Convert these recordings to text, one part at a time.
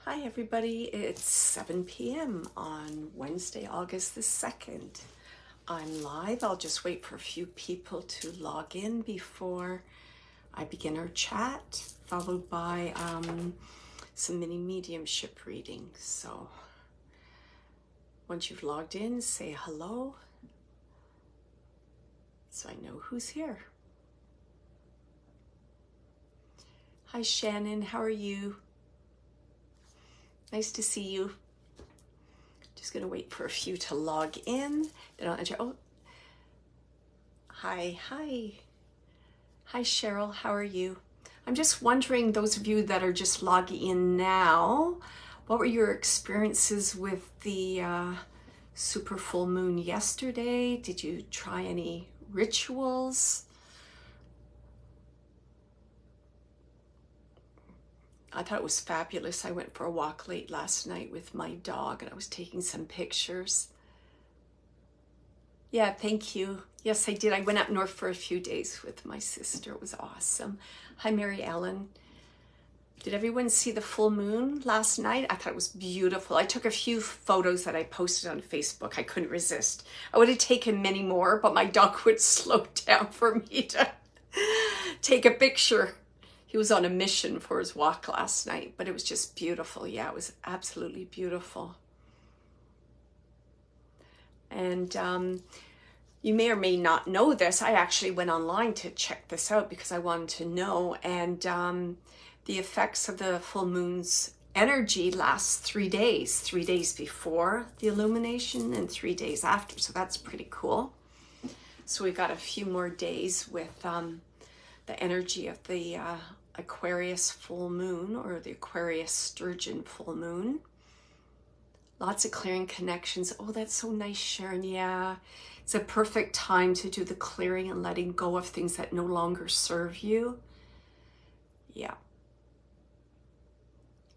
Hi everybody, it's 7 p.m. on Wednesday, August the 2nd. I'm live. I'll just wait for a few people to log in before I begin our chat, followed by some mini mediumship readings. So once you've logged in, say hello so I know who's here. Hi Shannon, how are you? Nice to see you. Just gonna wait for a few to log in. Then I'll enter. Oh, hi Cheryl, how are you? I'm just wondering, those of you that are just logging in now, what were your experiences with the super full moon yesterday? Did you try any rituals? I thought it was fabulous. I went for a walk late last night with my dog and I was taking some pictures. Yeah, thank you. Yes, I did. I went up north for a few days with my sister. It was awesome. Hi, Mary Ellen. Did everyone see the full moon last night? I thought it was beautiful. I took a few photos that I posted on Facebook. I couldn't resist. I would have taken many more, but my dog would slow down for me to take a picture. He was on a mission for his walk last night, but it was just beautiful. Yeah, it was absolutely beautiful. And you may or may not know this. I actually went online to check this out because I wanted to know. And the effects of the full moon's energy lasts 3 days. 3 days before the illumination and 3 days after. So that's pretty cool. So we got a few more days with the energy of the Aquarius full moon, or the Aquarius sturgeon full moon. Lots of clearing connections. Oh, that's so nice, Sharon. Yeah, it's a perfect time to do the clearing and letting go of things that no longer serve you. Yeah.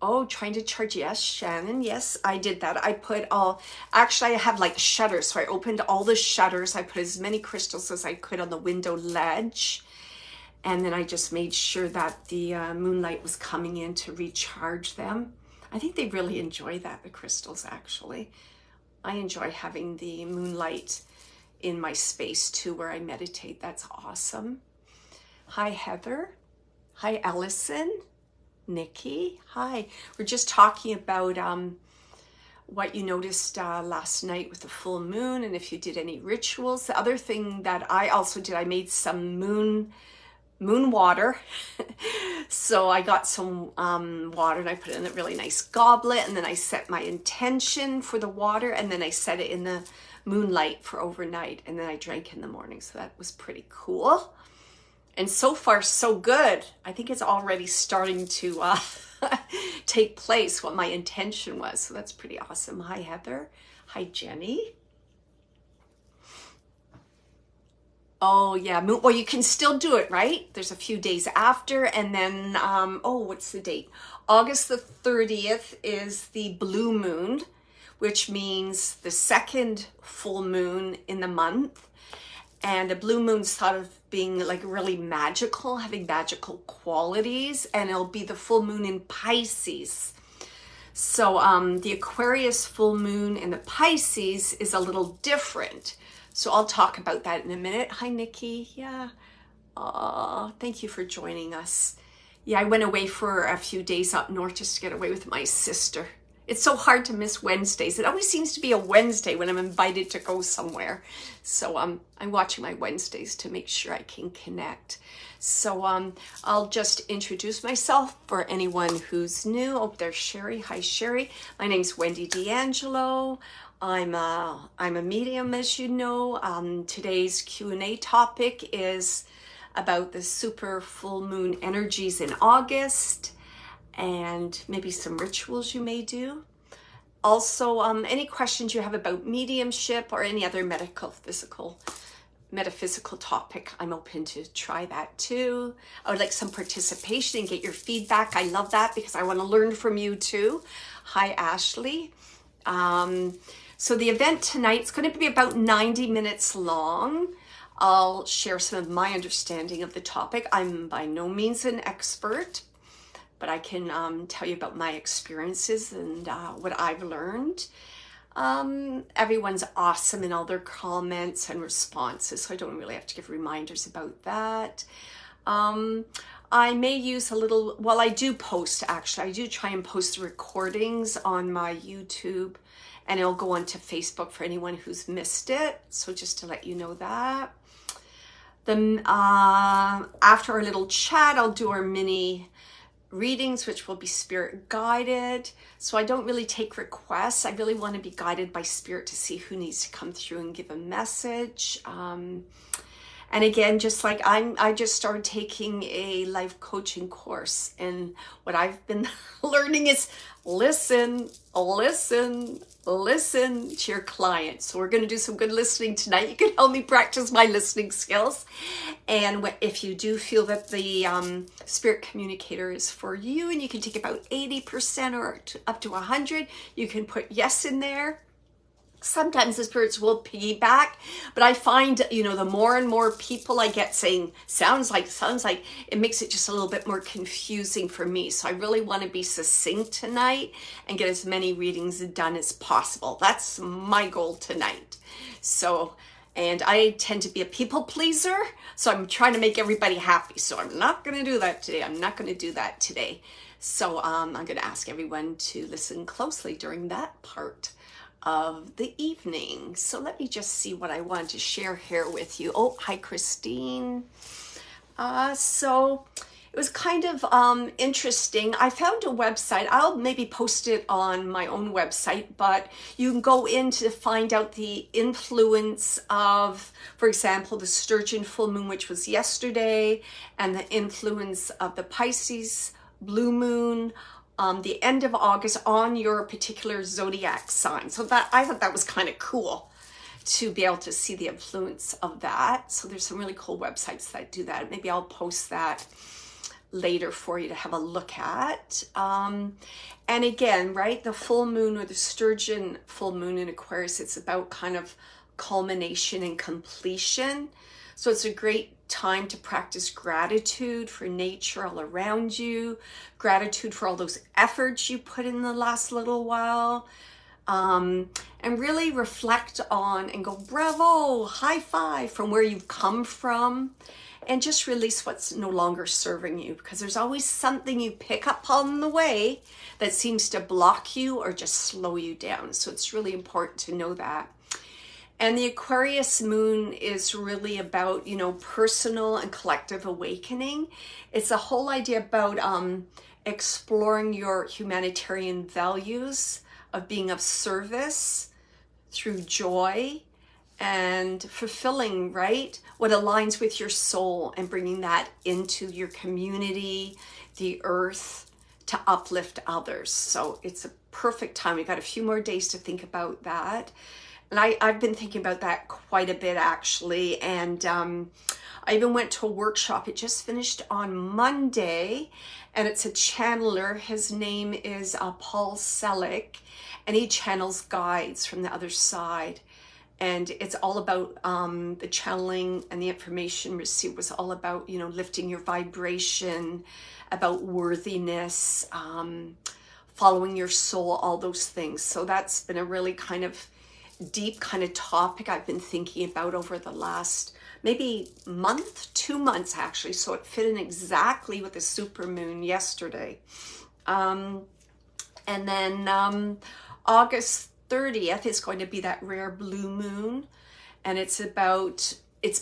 Oh, trying to charge. Yes, Shannon. Yes, I did that. I put actually I have like shutters. So I opened all the shutters. I put as many crystals as I could on the window ledge. And then I just made sure that the moonlight was coming in to recharge them. I think they really enjoy that, the crystals, actually. I enjoy having the moonlight in my space too, where I meditate. That's awesome. Hi, Heather. Hi, Ellison. Nikki. Hi. We're just talking about what you noticed last night with the full moon, and if you did any rituals. The other thing that I also did, I made some moon water. So I got some water and I put it in a really nice goblet, and then I set my intention for the water, and then I set it in the moonlight for overnight, and then I drank in the morning. So that was pretty cool. And so far so good. I think it's already starting to take place what my intention was. So that's pretty awesome. Hi, Heather. Hi, Jenny. Oh yeah, well, you can still do it, right? There's a few days after, and then, oh, what's the date? August the 30th is the blue moon, which means the second full moon in the month. And a blue moon's thought of being like really magical, having magical qualities, and it'll be the full moon in Pisces. So the Aquarius full moon in the Pisces is a little different. So I'll talk about that in a minute. Hi, Nikki. Yeah. Thank you for joining us. Yeah, I went away for a few days up north just to get away with my sister. It's so hard to miss Wednesdays. It always seems to be a Wednesday when I'm invited to go somewhere. So I'm watching my Wednesdays to make sure I can connect. So I'll just introduce myself for anyone who's new. Oh, there's Sherry. Hi, Sherry. My name's Wendy D'Angelo. I'm a medium, as you know. Today's Q&A topic is about the super full moon energies in August, and maybe some rituals you may do. Also, any questions you have about mediumship or any other metaphysical topic, I'm open to try that too. I would like some participation and get your feedback. I love that because I want to learn from you too. Hi, Ashley. So the event tonight's going to be about 90 minutes long. I'll share some of my understanding of the topic. I'm by no means an expert, but I can tell you about my experiences and what I've learned. Everyone's awesome in all their comments and responses, so I don't really have to give reminders about that. I may use a little, well, I do post actually. I do try and post the recordings on my YouTube, and it'll go onto Facebook for anyone who's missed it. So just to let you know that. Then after our little chat, I'll do our mini readings, which will be spirit guided. So I don't really take requests. I really want to be guided by spirit to see who needs to come through and give a message. And again, just like I just started taking a life coaching course, and what I've been learning is listen to your clients. So we're going to do some good listening tonight. You can help me practice my listening skills. And if you do feel that the spirit communicator is for you, and you can take about 80% or up to 100, you can put yes in there. Sometimes the spirits will piggyback, but I find, you know, the more and more people I get saying, sounds like, it makes it just a little bit more confusing for me. So I really want to be succinct tonight and get as many readings done as possible. That's my goal tonight. So, and I tend to be a people pleaser, so I'm trying to make everybody happy. So I'm not going to do that today. So I'm going to ask everyone to listen closely during that part of the evening. So let me just see what I want to share here with you. Oh, hi, Christine. So it was kind of interesting. I found a website. I'll maybe post it on my own website, but you can go in to find out the influence of, for example, the Sturgeon full moon, which was yesterday, and the influence of the Pisces blue moon, the end of August on your particular zodiac sign. So that, I thought that was kind of cool to be able to see the influence of that. So there's some really cool websites that do that. Maybe I'll post that later for you to have a look at. And again, right, the full moon or the Sturgeon full moon in Aquarius, it's about kind of culmination and completion. So it's a great time to practice gratitude for nature all around you, gratitude for all those efforts you put in the last little while, and really reflect on and go, bravo, high five from where you've come from, and just release what's no longer serving you, because there's always something you pick up on the way that seems to block you or just slow you down. So it's really important to know that. And the Aquarius moon is really about, you know, personal and collective awakening. It's a whole idea about exploring your humanitarian values of being of service through joy and fulfilling, right, what aligns with your soul, and bringing that into your community, the earth, to uplift others. So it's a perfect time. We've got a few more days to think about that. And I've been thinking about that quite a bit, actually. And I even went to a workshop. It just finished on Monday, and it's a channeler. His name is Paul Selick, and he channels guides from the other side. And it's all about the channeling, and the information received was all about, you know, lifting your vibration, about worthiness, following your soul, all those things. So that's been a really kind of deep kind of topic I've been thinking about over the last maybe month, 2 months actually. So it fit in exactly with the supermoon yesterday. And then August 30th is going to be that rare blue moon, and it's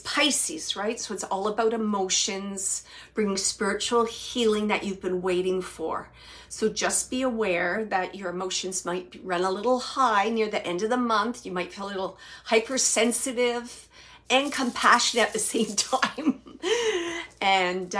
Pisces, right? So it's all about emotions, bringing spiritual healing that you've been waiting for. So just be aware that your emotions might run a little high near the end of the month. You might feel a little hypersensitive and compassionate at the same time. And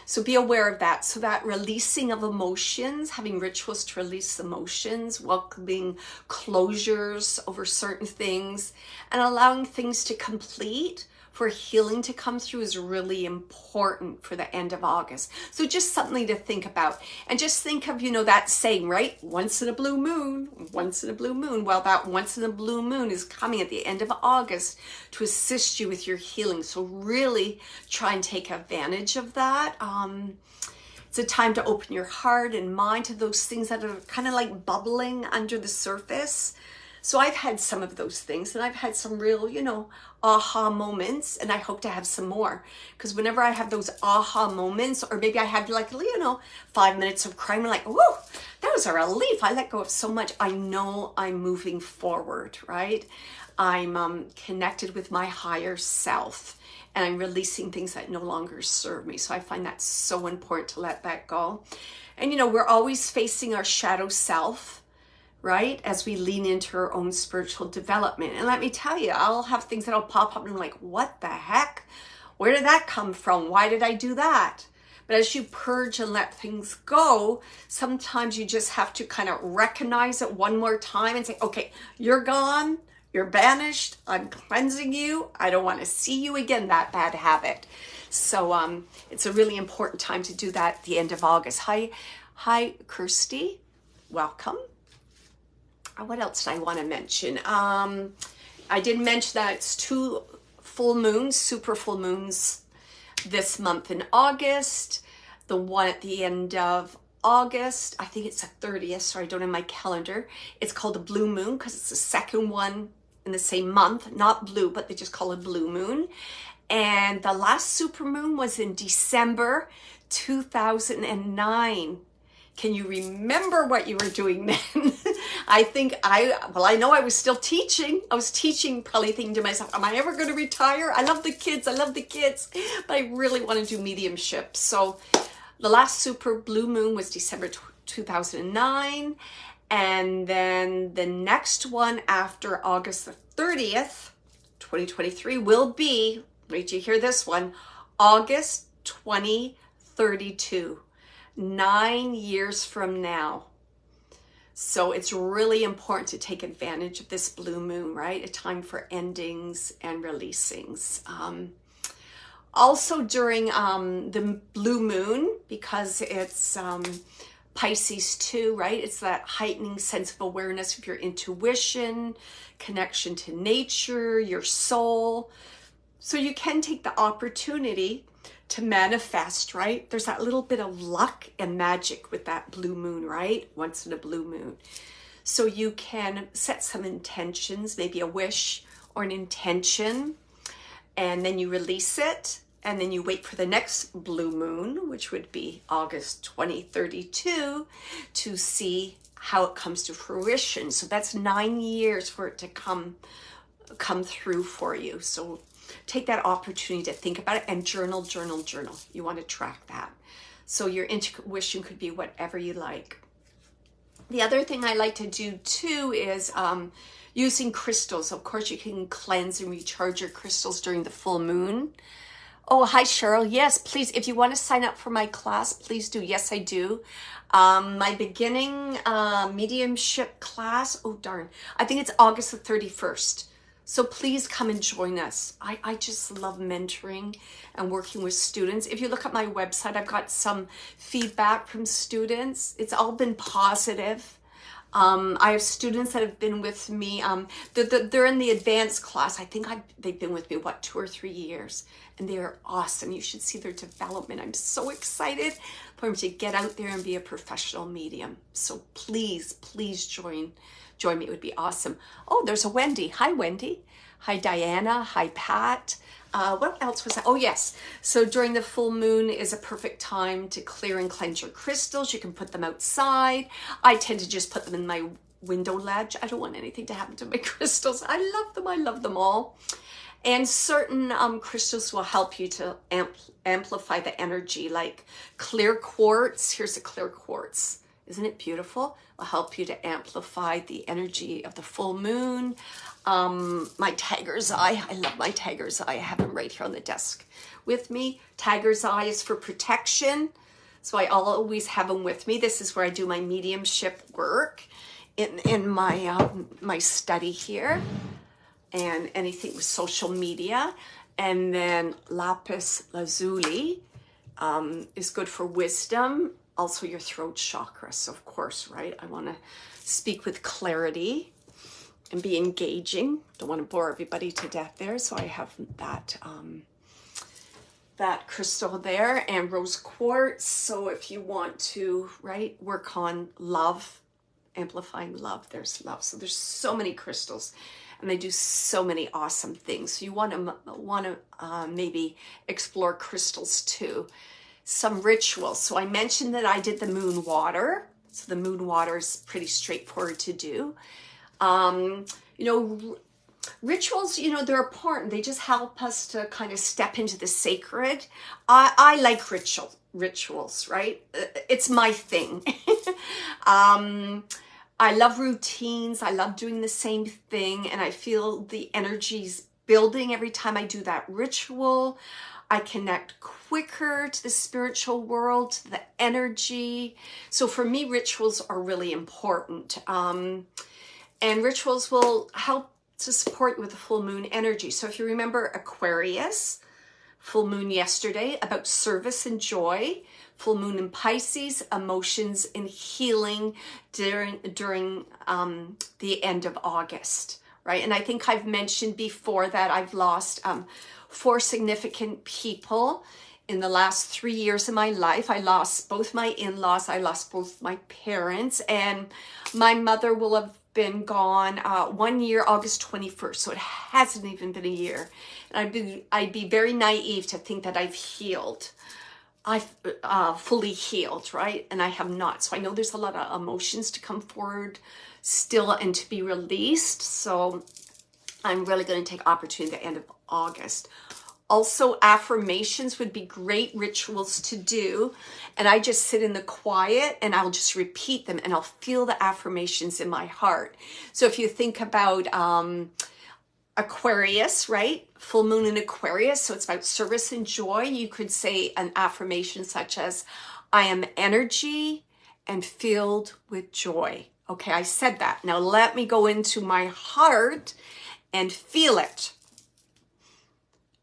so be aware of that. So that releasing of emotions, having rituals to release emotions, welcoming closures over certain things, and allowing things to complete for healing to come through is really important for the end of August. So just something to think about. And just think of, you know, that saying, right? Once in a blue moon, once in a blue moon. Well, that once in a blue moon is coming at the end of August to assist you with your healing. So really try and take advantage of that. It's a time to open your heart and mind to those things that are kind of like bubbling under the surface. So I've had some of those things, and I've had some real, aha moments, and I hope to have some more. Because whenever I have those aha moments, or maybe I have 5 minutes of crying, I'm like, whoa, that was a relief. I let go of so much. I know I'm moving forward, right? I'm connected with my higher self, and I'm releasing things that no longer serve me. So I find that so important to let that go. And we're always facing our shadow self, right? As we lean into our own spiritual development. And let me tell you, I'll have things that'll pop up and I'm like, what the heck? Where did that come from? Why did I do that? But as you purge and let things go, sometimes you just have to kind of recognize it one more time and say, okay, you're gone. You're banished. I'm cleansing you. I don't want to see you again, that bad habit. So it's a really important time to do that at the end of August. Hi, Kirsty. Welcome. What else did I want to mention? I did mention that it's 2 full moons, super full moons this month in August. The one at the end of August, I think it's the 30th, sorry, I don't have my calendar. It's called a blue moon because it's the second one in the same month, not blue, but they just call it blue moon. And the last super moon was in December 2009. Can you remember what you were doing then? I know I was still teaching. I was teaching, probably thinking to myself, am I ever going to retire? I love the kids, but I really want to do mediumship. So the last super blue moon was December 2009. And then the next one after August the 30th, 2023 will be, wait till you hear this one, August 2032. 9 years from now. So it's really important to take advantage of this blue moon, right? A time for endings and releasings. Also during the blue moon, because it's Pisces too, right? It's that heightening sense of awareness of your intuition, connection to nature, your soul. So you can take the opportunity to manifest, right? There's that little bit of luck and magic with that blue moon, right? Once in a blue moon. So you can set some intentions, maybe a wish or an intention, and then you release it, and then you wait for the next blue moon, which would be August 2032, to see how it comes to fruition. So that's 9 years for it to come through for you. So take that opportunity to think about it and journal. You want to track that. So your intuition could be whatever you like. The other thing I like to do too is using crystals. Of course, you can cleanse and recharge your crystals during the full moon. Oh, hi, Cheryl. Yes, please. If you want to sign up for my class, please do. Yes, I do. My beginning mediumship class. Oh, darn. I think it's August the 31st. So please come and join us. I just love mentoring and working with students. If you look at my website, I've got some feedback from students. It's all been positive. I have students that have been with me. They're in the advanced class. I think they've been with me, 2 or 3 years. And they are awesome. You should see their development. I'm so excited for them to get out there and be a professional medium. So please join me. It would be awesome. Oh, there's a Wendy. Hi, Wendy. Hi, Diana. Hi, Pat. What else was that? Oh, yes. So during the full moon is a perfect time to clear and cleanse your crystals. You can put them outside. I tend to just put them in my window ledge. I don't want anything to happen to my crystals. I love them all. And certain crystals will help you to amplify the energy, like clear quartz. Here's a clear quartz. Isn't it beautiful? Will help you to amplify the energy of the full moon. My tiger's eye. I love my tiger's eye. I have him right here on the desk with me. Tiger's eye is for protection. So I always have him with me. This is where I do my mediumship work in my my study here. And anything with social media. And then lapis lazuli is good for wisdom, also your throat chakra. So of course, right, I want to speak with clarity and be engaging. Don't want to bore everybody to death there. So I have that that crystal there, and rose quartz. So if you want to, right, work on love, amplifying love, there's love. So there's so many crystals, and they do so many awesome things. So you want to maybe explore crystals too. Some rituals. So I mentioned that I did the moon water. So the moon water is pretty straightforward to do. You know, rituals, you know, they're important. They just help us to kind of step into the sacred. I like rituals, right? It's my thing. I love routines. I love doing the same thing, and I feel the energies building every time I do that ritual. I connect quicker to the spiritual world, to the energy. So for me, rituals are really important. And rituals will help to support you with the full moon energy. So if you remember Aquarius, full moon yesterday, about service and joy. Full moon in Pisces, emotions and healing during the end of August, right? And I think I've mentioned before that I've lost 4 significant people in the last 3 years of my life. I lost both my in-laws, I lost both my parents, and my mother will have been gone 1 year, August 21st. So it hasn't even been a year. And I'd be very naive to think that I've healed. I've fully healed, right? And I have not. So I know there's a lot of emotions to come forward still and to be released. So I'm really going to take opportunity at the end of August. Also, affirmations would be great rituals to do. And I just sit in the quiet and I'll just repeat them and I'll feel the affirmations in my heart. So if you think about Aquarius, right? Full moon in Aquarius. So it's about service and joy. You could say an affirmation such as, I am energy and filled with joy. Okay, I said that. Now let me go into my heart and feel it.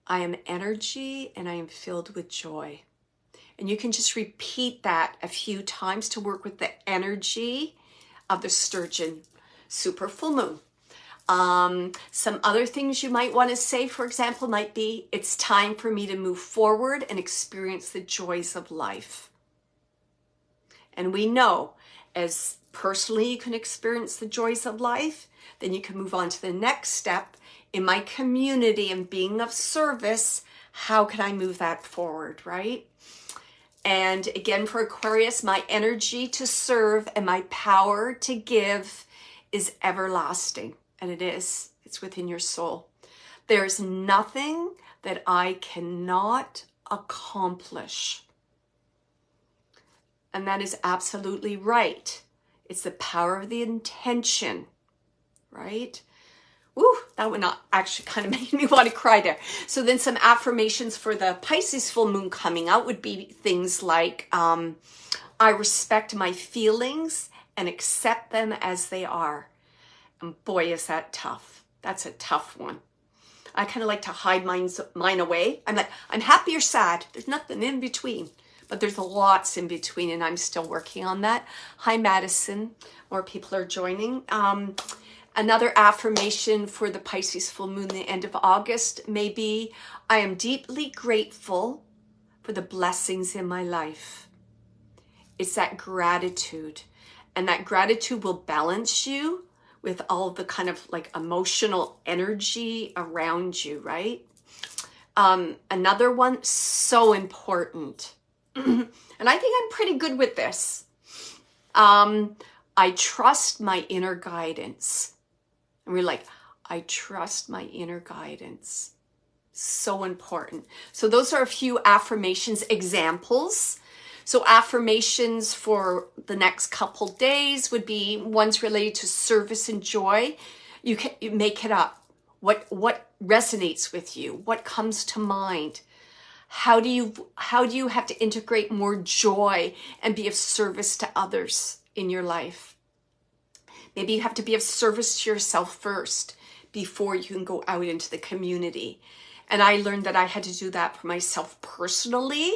I am energy and I am filled with joy. And you can just repeat that a few times to work with the energy of the sturgeon super full moon. Some other things you might want to say, for example, might be, it's time for me to move forward and experience the joys of life. And we know, as personally you can experience the joys of life, then you can move on to the next step. In my community and being of service, how can I move that forward, right? And again, for Aquarius, my energy to serve and my power to give is everlasting. And it is. It's within your soul. There's nothing that I cannot accomplish. And that is absolutely right. It's the power of the intention, right? Woo, that would not actually kind of make me want to cry there. So then some affirmations for the Pisces full moon coming out would be things like, I respect my feelings and accept them as they are. And boy, is that tough. That's a tough one. I kind of like to hide mine away. I'm like, I'm happy or sad. There's nothing in between. But there's lots in between, and I'm still working on that. Hi, Madison. More people are joining. Another affirmation for the Pisces full moon, the end of August, may be, I am deeply grateful for the blessings in my life. It's that gratitude. And that gratitude will balance you with all the kind of like emotional energy around you, right? Another one, so important. And I think I'm pretty good with this. I trust my inner guidance. And we're like, I trust my inner guidance. So important. So those are a few affirmations, examples. So affirmations for the next couple days would be ones related to service and joy. You make it up. What resonates with you? What comes to mind? How do you have to integrate more joy and be of service to others in your life? Maybe you have to be of service to yourself first before you can go out into the community. And I learned that I had to do that for myself personally.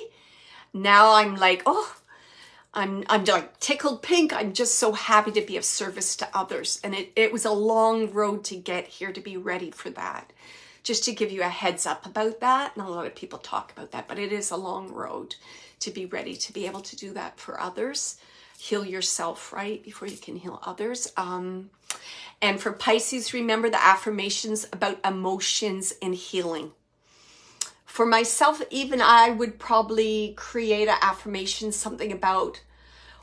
Now I'm like, oh, I'm like tickled pink. I'm just so happy to be of service to others. And it was a long road to get here to be ready for that, just to give you a heads up about that. And a lot of people talk about that, but it is a long road to be ready to be able to do that for others. Heal yourself, right, before you can heal others. And for Pisces, remember the affirmations about emotions and healing. For myself, even I would probably create an affirmation, something about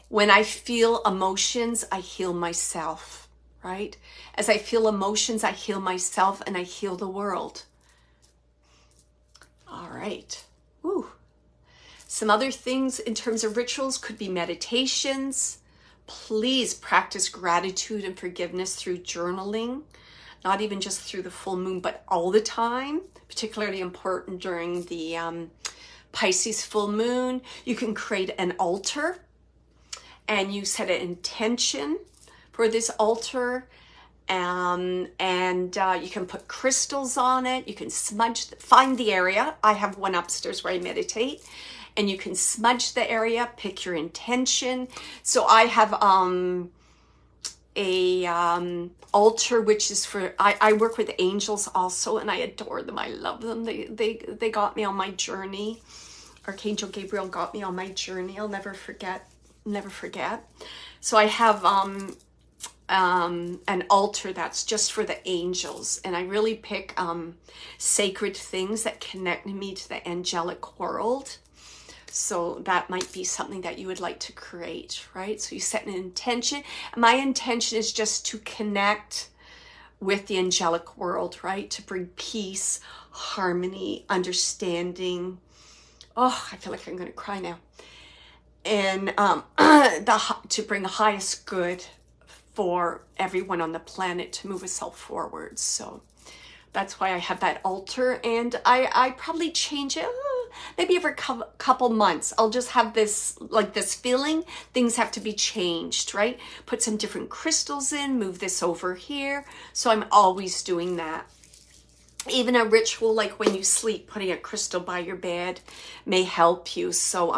when I feel emotions, I heal myself, right? As I feel emotions, I heal myself and I heal the world. All right. Woo. Some other things in terms of rituals could be meditations. Please practice gratitude and forgiveness through journaling, not even just through the full moon, but all the time, particularly important during the Pisces full moon. You can create an altar and you set an intention for this altar, and you can put crystals on it. You can smudge, find the area. I have one upstairs where I meditate, and you can smudge the area, pick your intention. So I have a altar which is for, I work with angels also, and I adore them. I love them. They got me on my journey. Archangel Gabriel got me on my journey. I'll never forget. So I have an altar that's just for the angels, and I really pick sacred things that connect me to the angelic world. So that might be something that you would like to create, right? So you set an intention. My intention is just to connect with the angelic world, right? To bring peace, harmony, understanding. Oh, I feel like I'm going to cry now. And to bring the highest good for everyone on the planet, to move us all forward. So that's why I have that altar, and I probably change it maybe every couple months. I'll just have this, like this feeling, things have to be changed, right? Put some different crystals in, move this over here. So I'm always doing that. Even a ritual like when you sleep, putting a crystal by your bed may help you. So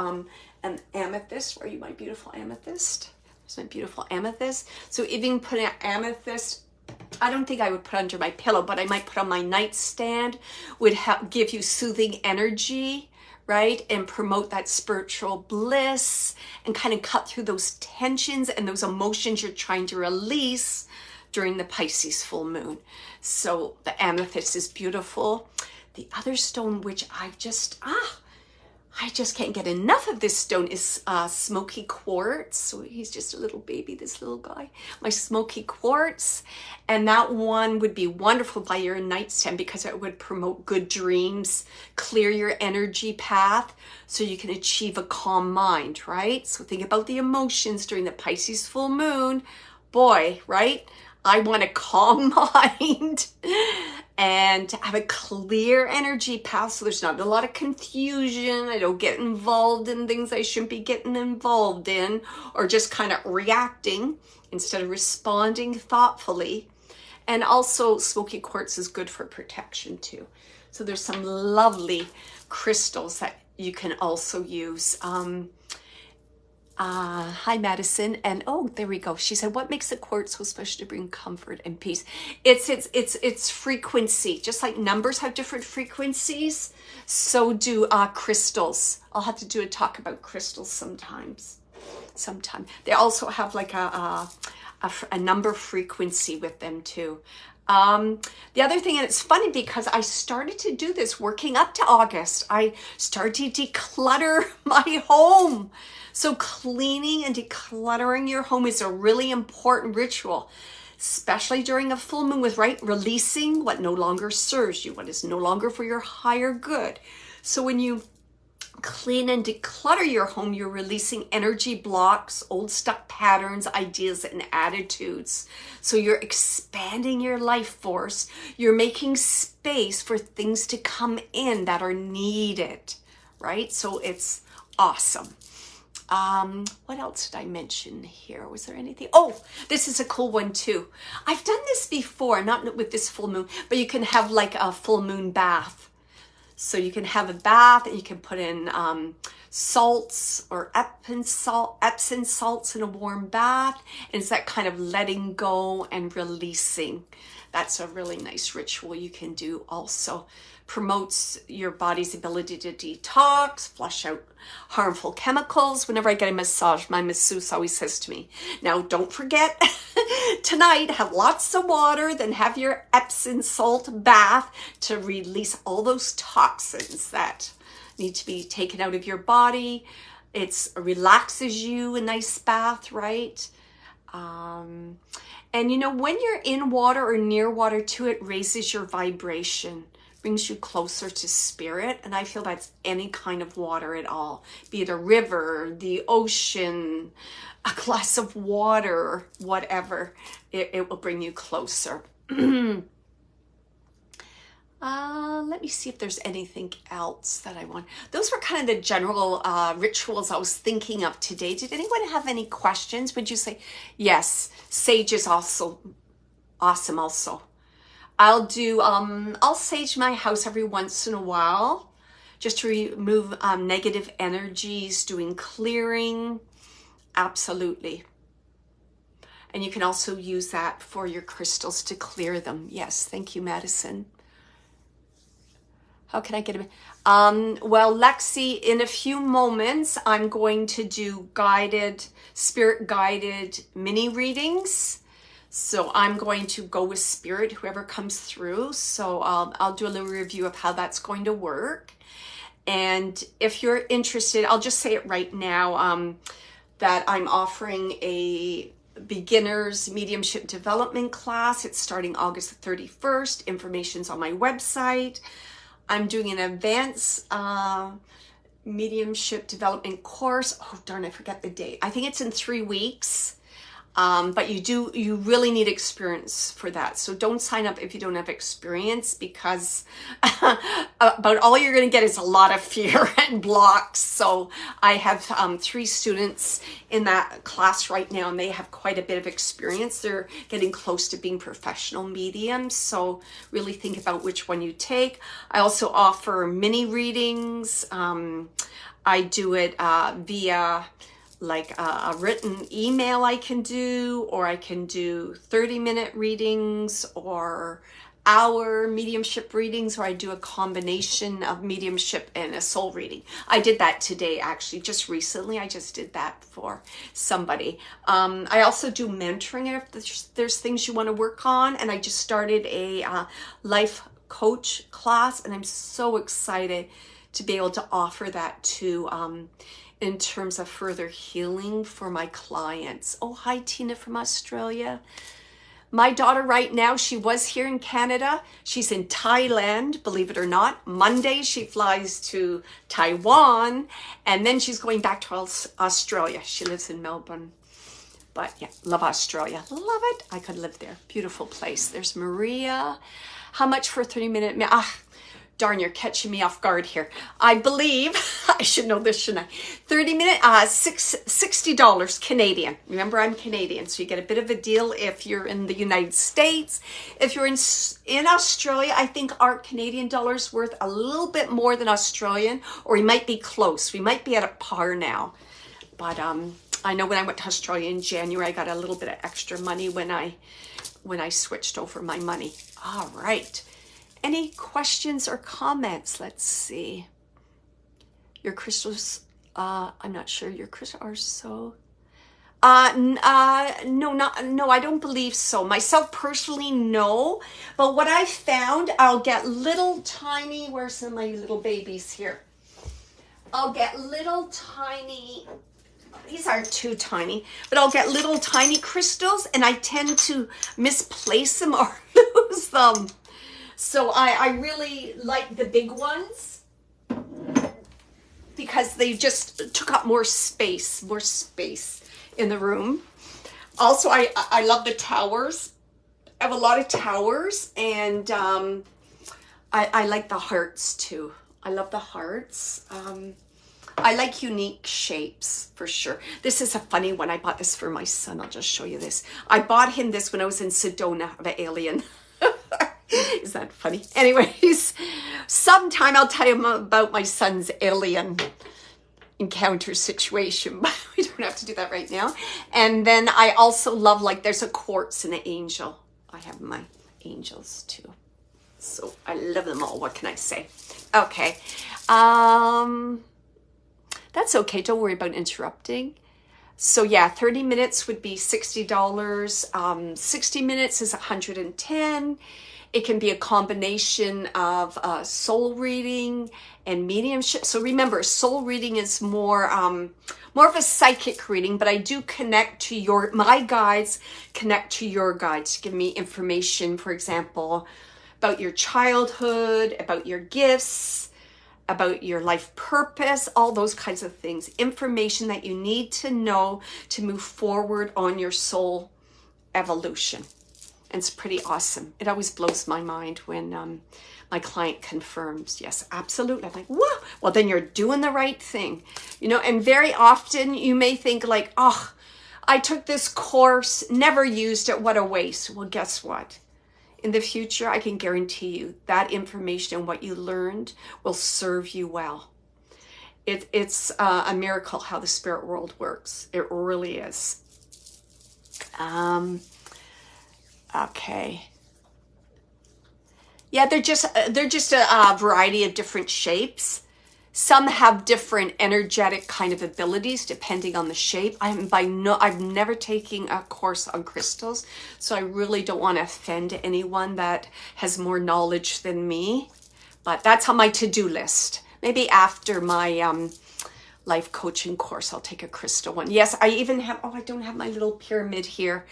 an amethyst, where are you, my beautiful amethyst? There's my beautiful amethyst. So even put an amethyst, I don't think I would put under my pillow, but I might put on my nightstand, would help give you soothing energy, right? And promote that spiritual bliss and kind of cut through those tensions and those emotions you're trying to release during the Pisces full moon. So the amethyst is beautiful. The other stone, which I just can't get enough of this stone, is smoky quartz. So he's just a little baby, this little guy. My smoky quartz. And that one would be wonderful by your nightstand because it would promote good dreams, clear your energy path so you can achieve a calm mind, right? So think about the emotions during the Pisces full moon. Boy, right? I want a calm mind and have a clear energy path so there's not a lot of confusion. I don't get involved in things I shouldn't be getting involved in, or just kind of reacting instead of responding thoughtfully. And also smoky quartz is good for protection too. So there's some lovely crystals that you can also use. Hi, Madison. And oh, there we go. She said, what makes the quartz so special to bring comfort and peace? It's frequency. Just like numbers have different frequencies, so do crystals. I'll have to do a talk about crystals sometime. They also have like a number frequency with them too. The other thing, and it's funny because I started to do this working up to August. I started to declutter my home. So cleaning and decluttering your home is a really important ritual, especially during a full moon, with releasing what no longer serves you, what is no longer for your higher good. So when you clean and declutter your home, you're releasing energy blocks, old stuck patterns, ideas, and attitudes. So you're expanding your life force. You're making space for things to come in that are needed, right? So it's awesome. What else did I mention here? Was there anything? Oh, this is a cool one too. I've done this before, not with this full moon, but you can have like a full moon bath. So you can have a bath and you can put in salts or Epsom salts in a warm bath. And it's that kind of letting go and releasing That's a really nice ritual you can do also. Promotes your body's ability to detox, flush out harmful chemicals. Whenever I get a massage, my masseuse always says to me, now don't forget tonight, have lots of water, then have your Epsom salt bath to release all those toxins that need to be taken out of your body. It relaxes you, a nice bath, right? And you know, when you're in water or near water too, it raises your vibration, brings you closer to spirit. And I feel that's any kind of water at all, be it a river, the ocean, a glass of water, whatever, it will bring you closer. Let me see if there's anything else that I want. Those were kind of the general rituals I was thinking of today. Did anyone have any questions? Would you say, yes, sage is also awesome also. I'll sage my house every once in a while just to remove negative energies, doing clearing. Absolutely. And you can also use that for your crystals to clear them. Yes, thank you, Madison. How can I get him? Well, Lexi, in a few moments, I'm going to do spirit guided mini readings. So I'm going to go with spirit, whoever comes through. So I'll do a little review of how that's going to work. And if you're interested, I'll just say it right now, that I'm offering a beginner's mediumship development class. It's starting August the 31st. Information's on my website. I'm doing an advanced mediumship development course. Oh, darn, I forget the date. I think it's in 3 weeks. But you really need experience for that. So don't sign up if you don't have experience, because about all you're going to get is a lot of fear and blocks. So I have 3 students in that class right now, and they have quite a bit of experience. They're getting close to being professional mediums. So really think about which one you take. I also offer mini readings. I do it via like a written email I can do, or I can do 30-minute readings or hour mediumship readings, or I do a combination of mediumship and a soul reading. I did that today, actually, just recently. I just did that for somebody. I also do mentoring if there's things you want to work on, and I just started a life coach class, and I'm so excited to be able to offer that to in terms of further healing for my clients. Oh, hi, Tina from Australia. My daughter right now, she was here in Canada. She's in Thailand, believe it or not. Monday, she flies to Taiwan, and then she's going back to Australia. She lives in Melbourne. But yeah, love Australia. Love it. I could live there. Beautiful place. There's Maria. How much for a 30-minute? Darn, you're catching me off guard here. I believe, I should know this, shouldn't I? 30-minute, $60 Canadian. Remember, I'm Canadian, so you get a bit of a deal if you're in the United States. If you're in Australia, I think our Canadian dollar's worth a little bit more than Australian, or we might be close. We might be at a par now. But I know when I went to Australia in January, I got a little bit of extra money when I switched over my money. All right. Any questions or comments? Let's see. Your crystals, I'm not sure. Your crystals are so... No, I don't believe so. Myself personally, no. But what I found, I'll get little tiny... Where's some of my little babies here? I'll get little tiny... These aren't too tiny, but I'll get little tiny crystals, and I tend to misplace them or lose them. So I really like the big ones because they just took up more space in the room. Also, I love the towers. I have a lot of towers, and I like the hearts too. I love the hearts. I like unique shapes for sure. This is a funny one. I bought this for my son. I'll just show you this. I bought him this when I was in Sedona, of an alien. Is that funny? Anyways, sometime I'll tell you about my son's alien encounter situation, but we don't have to do that right now. And then I also love, like, there's a quartz and an angel. I have my angels too. So I love them all. What can I say? Okay. That's okay. Don't worry about interrupting. So yeah, 30 minutes would be $60. 60 minutes is $110. It can be a combination of soul reading and mediumship. So remember, soul reading is more of a psychic reading, but I do connect to my guides, connect to your guides, give me information, for example, about your childhood, about your gifts, about your life purpose, all those kinds of things. Information that you need to know to move forward on your soul evolution. And it's pretty awesome. It always blows my mind when my client confirms, yes, absolutely. I'm like, whoa, well, then you're doing the right thing. You know, and very often you may think like, oh, I took this course, never used it, what a waste. Well, guess what? In the future, I can guarantee you that information and what you learned will serve you well. It's a miracle how the spirit world works. It really is. Okay. Yeah, they're just a variety of different shapes. Some have different energetic kind of abilities depending on the shape. I'm never taken a course on crystals, so I really don't want to offend anyone that has more knowledge than me. But that's on my to-do list. Maybe after my life coaching course, I'll take a crystal one. Yes, I even have, I don't have my little pyramid here.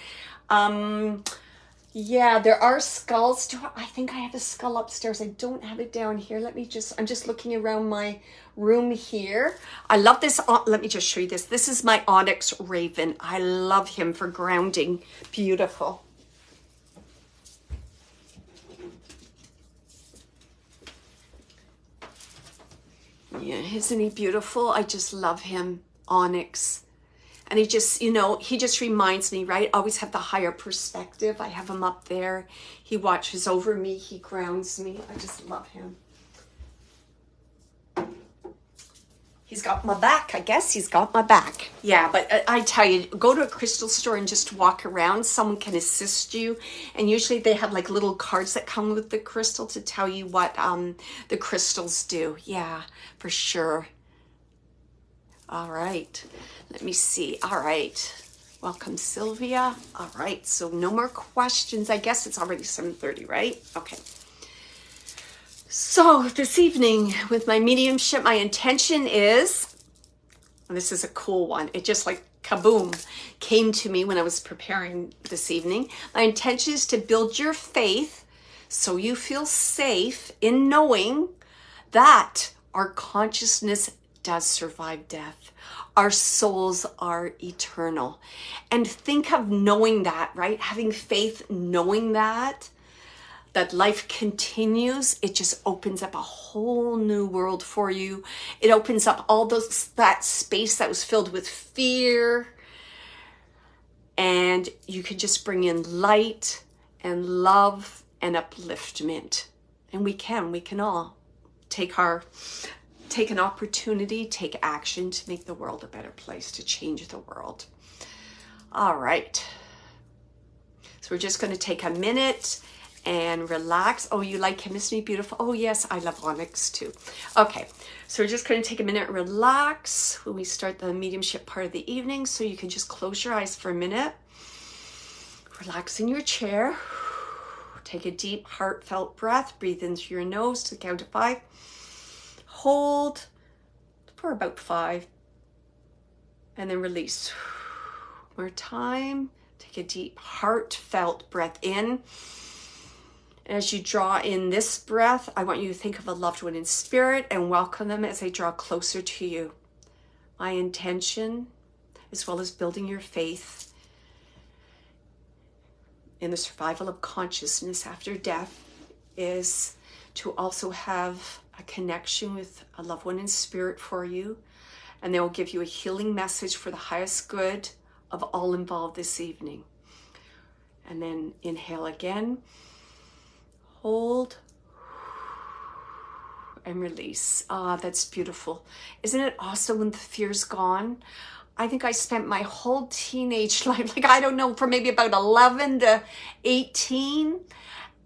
Yeah, there are skulls. I think I have a skull upstairs. I don't have it down here. I'm just looking around my room here. I love this. Let me just show you this. This is my onyx raven. I love him for grounding. Beautiful. Yeah, isn't he beautiful? I just love him. Onyx. And he just reminds me, right? Always have the higher perspective. I have him up there. He watches over me. He grounds me. I just love him. He's got my back. I guess he's got my back. Yeah, but I tell you, go to a crystal store and just walk around. Someone can assist you. And usually they have like little cards that come with the crystal to tell you what the crystals do. Yeah, for sure. All right. Let me see. All right. Welcome, Sylvia. All right. So no more questions. I guess it's already 7:30, right? Okay. So this evening with my mediumship, my intention is, and this is a cool one. It just like kaboom came to me when I was preparing this evening. My intention is to build your faith so you feel safe in knowing that our consciousness does survive death. Our souls are eternal. And think of knowing that, right? Having faith, knowing that life continues. It just opens up a whole new world for you. It opens up that space that was filled with fear. And you can just bring in light and love and upliftment. And we can all take an opportunity, take action to make the world a better place, to change the world. All right. So we're just going to take a minute and relax. Oh, you like him? Isn't he beautiful? Oh, yes, I love onyx too. Okay, so we're just going to take a minute and relax when we start the mediumship part of the evening. So you can just close your eyes for a minute. Relax in your chair. Take a deep, heartfelt breath. Breathe in through your nose to the count of 5. Hold for about 5 and then release. More time. Take a deep heartfelt breath in. And as you draw in this breath, I want you to think of a loved one in spirit and welcome them as they draw closer to you. My intention, as well as building your faith in the survival of consciousness after death, is to also have a connection with a loved one in spirit for you, and they will give you a healing message for the highest good of all involved this evening. And then inhale again, hold, and release. Ah, that's beautiful. Isn't it awesome when the fear's gone? I think I spent my whole teenage life, like, I don't know, from maybe about 11 to 18,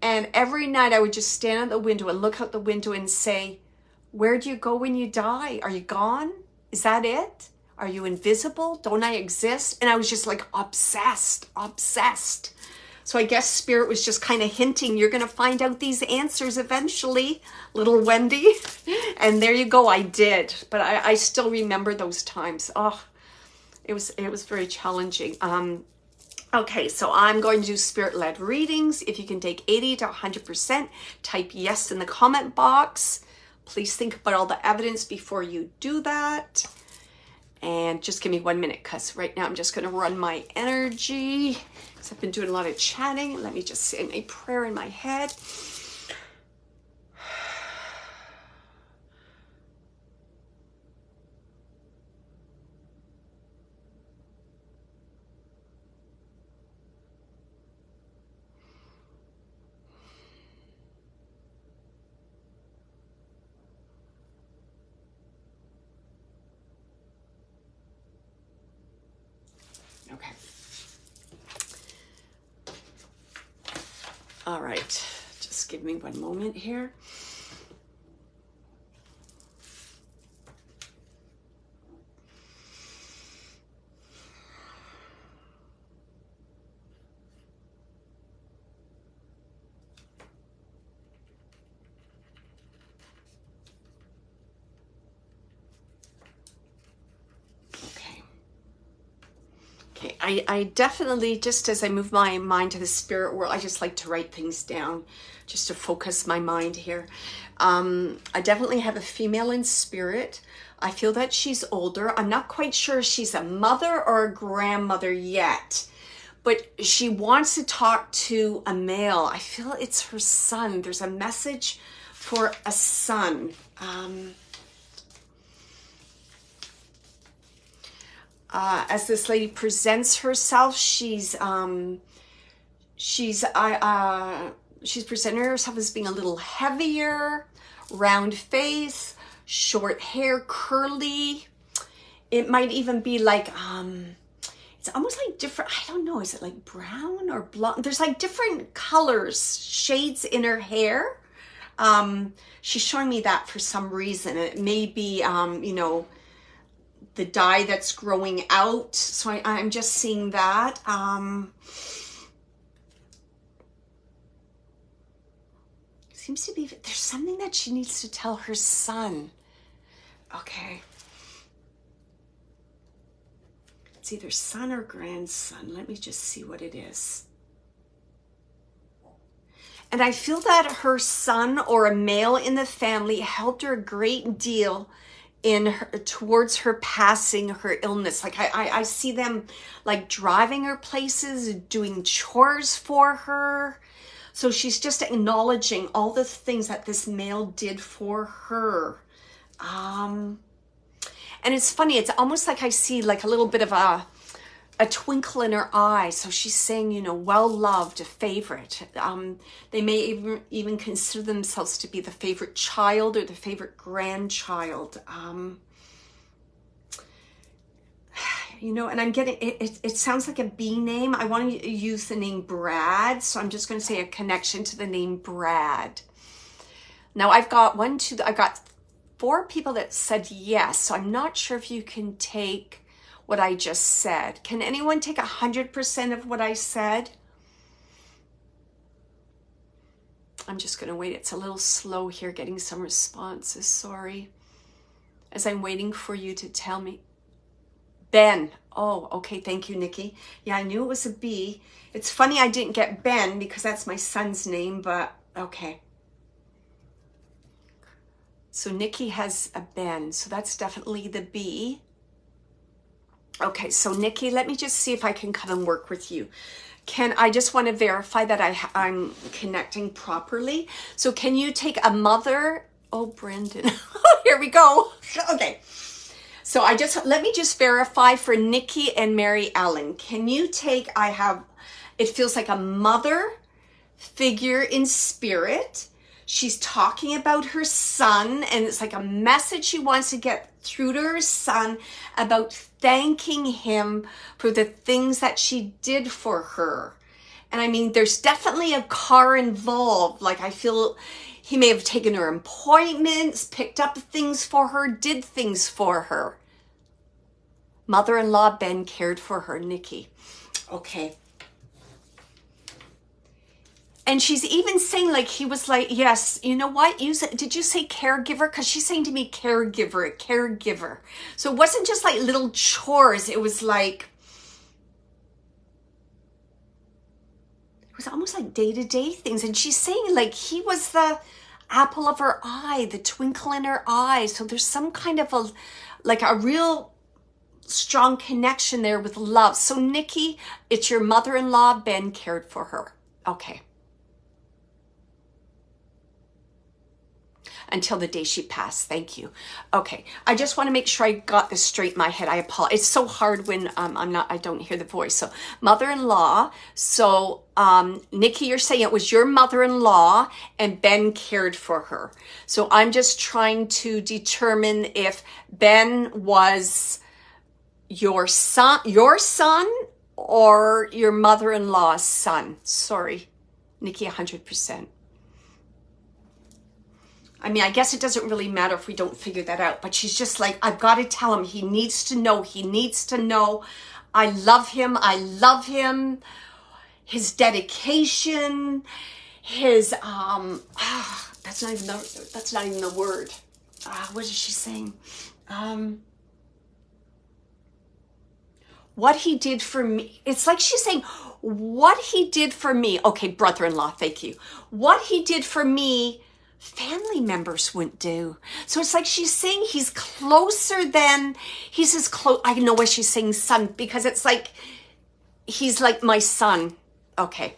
And every night I would just stand at the window and look out the window and say, where do you go when you die? Are you gone? Is that it? Are you invisible? Don't I exist? And I was just like obsessed. So I guess Spirit was just kind of hinting, you're going to find out these answers eventually, little Wendy. And there you go, I did. But I still remember those times. Oh, it was very challenging. Okay, so I'm going to do Spirit-led readings. If you can take 80 to 100%, type yes in the comment box. Please think about all the evidence before you do that. And just give me 1 minute, because right now I'm just going to run my energy, because I've been doing a lot of chatting. Let me just say my prayer in my head. Okay. All right. Just give me 1 moment here. Okay, I definitely, just as I move my mind to the spirit world, I just like to write things down just to focus my mind here. I definitely have a female in spirit. I feel that she's older. I'm not quite sure if she's a mother or a grandmother yet, but she wants to talk to a male. I feel it's her son. There's a message for a son. As this lady presents herself, she's presenting herself as being a little heavier, round face, short hair, curly. It might even be like, it's almost like different, I don't know, is it like brown or blonde? There's like different colors, shades in her hair. She's showing me that for some reason. It may be, you know, the dye that's growing out. So I'm just seeing that. Seems to be, there's something that she needs to tell her son. Okay. It's either son or grandson. Let me just see what it is. And I feel that her son or a male in the family helped her a great deal in her, towards her passing, her illness. Like I see them like driving her places, doing chores for her. So she's just acknowledging all the things that this male did for her. And it's funny, it's almost like I see like a little bit of a twinkle in her eye. So she's saying, you know, well-loved, a favorite. They may even consider themselves to be the favorite child or the favorite grandchild. You know, and I'm getting, it sounds like a B name. I want to use the name Brad. So I'm just going to say a connection to the name Brad. Now I've got I got 4 people that said yes. So I'm not sure if you can take what I just said. Can anyone take 100% of what I said? I'm just going to wait. It's a little slow here getting some responses. Sorry. As I'm waiting for you to tell me. Ben. Oh, okay. Thank you, Nikki. Yeah, I knew it was a B. It's funny I didn't get Ben because that's my son's name, but okay. So Nikki has a Ben. So that's definitely the B. Okay, so Nikki, let me just see if I can come and work with you. I just want to verify that I'm connecting properly. So can you take a mother? Oh, Brandon. Here we go. Okay. So let me just verify for Nikki and Mary Ellen. Can you take, it feels like a mother figure in spirit. She's talking about her son, and it's like a message she wants to get through to her son about thanking him for the things that she did for her. And I mean, there's definitely a car involved. Like, I feel he may have taken her appointments, picked up things for her, did things for her. Mother-in-law Ben cared for her, Nikki. Okay. And she's even saying, like, he was like, yes, you know what? Did you say caregiver? Because she's saying to me, caregiver. So it wasn't just like little chores. It was like, it was almost like day-to-day things. And she's saying, like, he was the apple of her eye, the twinkle in her eye. So there's some kind of a real strong connection there with love. So Nikki, it's your mother-in-law. Ben cared for her. Okay. Until the day she passed. Thank you. Okay. I just want to make sure I got this straight in my head. I apologize. It's so hard when I don't hear the voice. So mother-in-law. So Nikki, you're saying it was your mother-in-law and Ben cared for her. So I'm just trying to determine if Ben was your son or your mother-in-law's son. Sorry, Nikki, 100%. I mean, I guess it doesn't really matter if we don't figure that out, but she's just like, I've got to tell him. He needs to know. He needs to know. I love him. I love him. His dedication, his, that's not even the word. What is she saying? What he did for me. It's like she's saying, what he did for me. Okay, brother-in-law, thank you. What he did for me, family members wouldn't do. So it's like she's saying he's as close. I know why she's saying son, because it's like, he's like my son. Okay,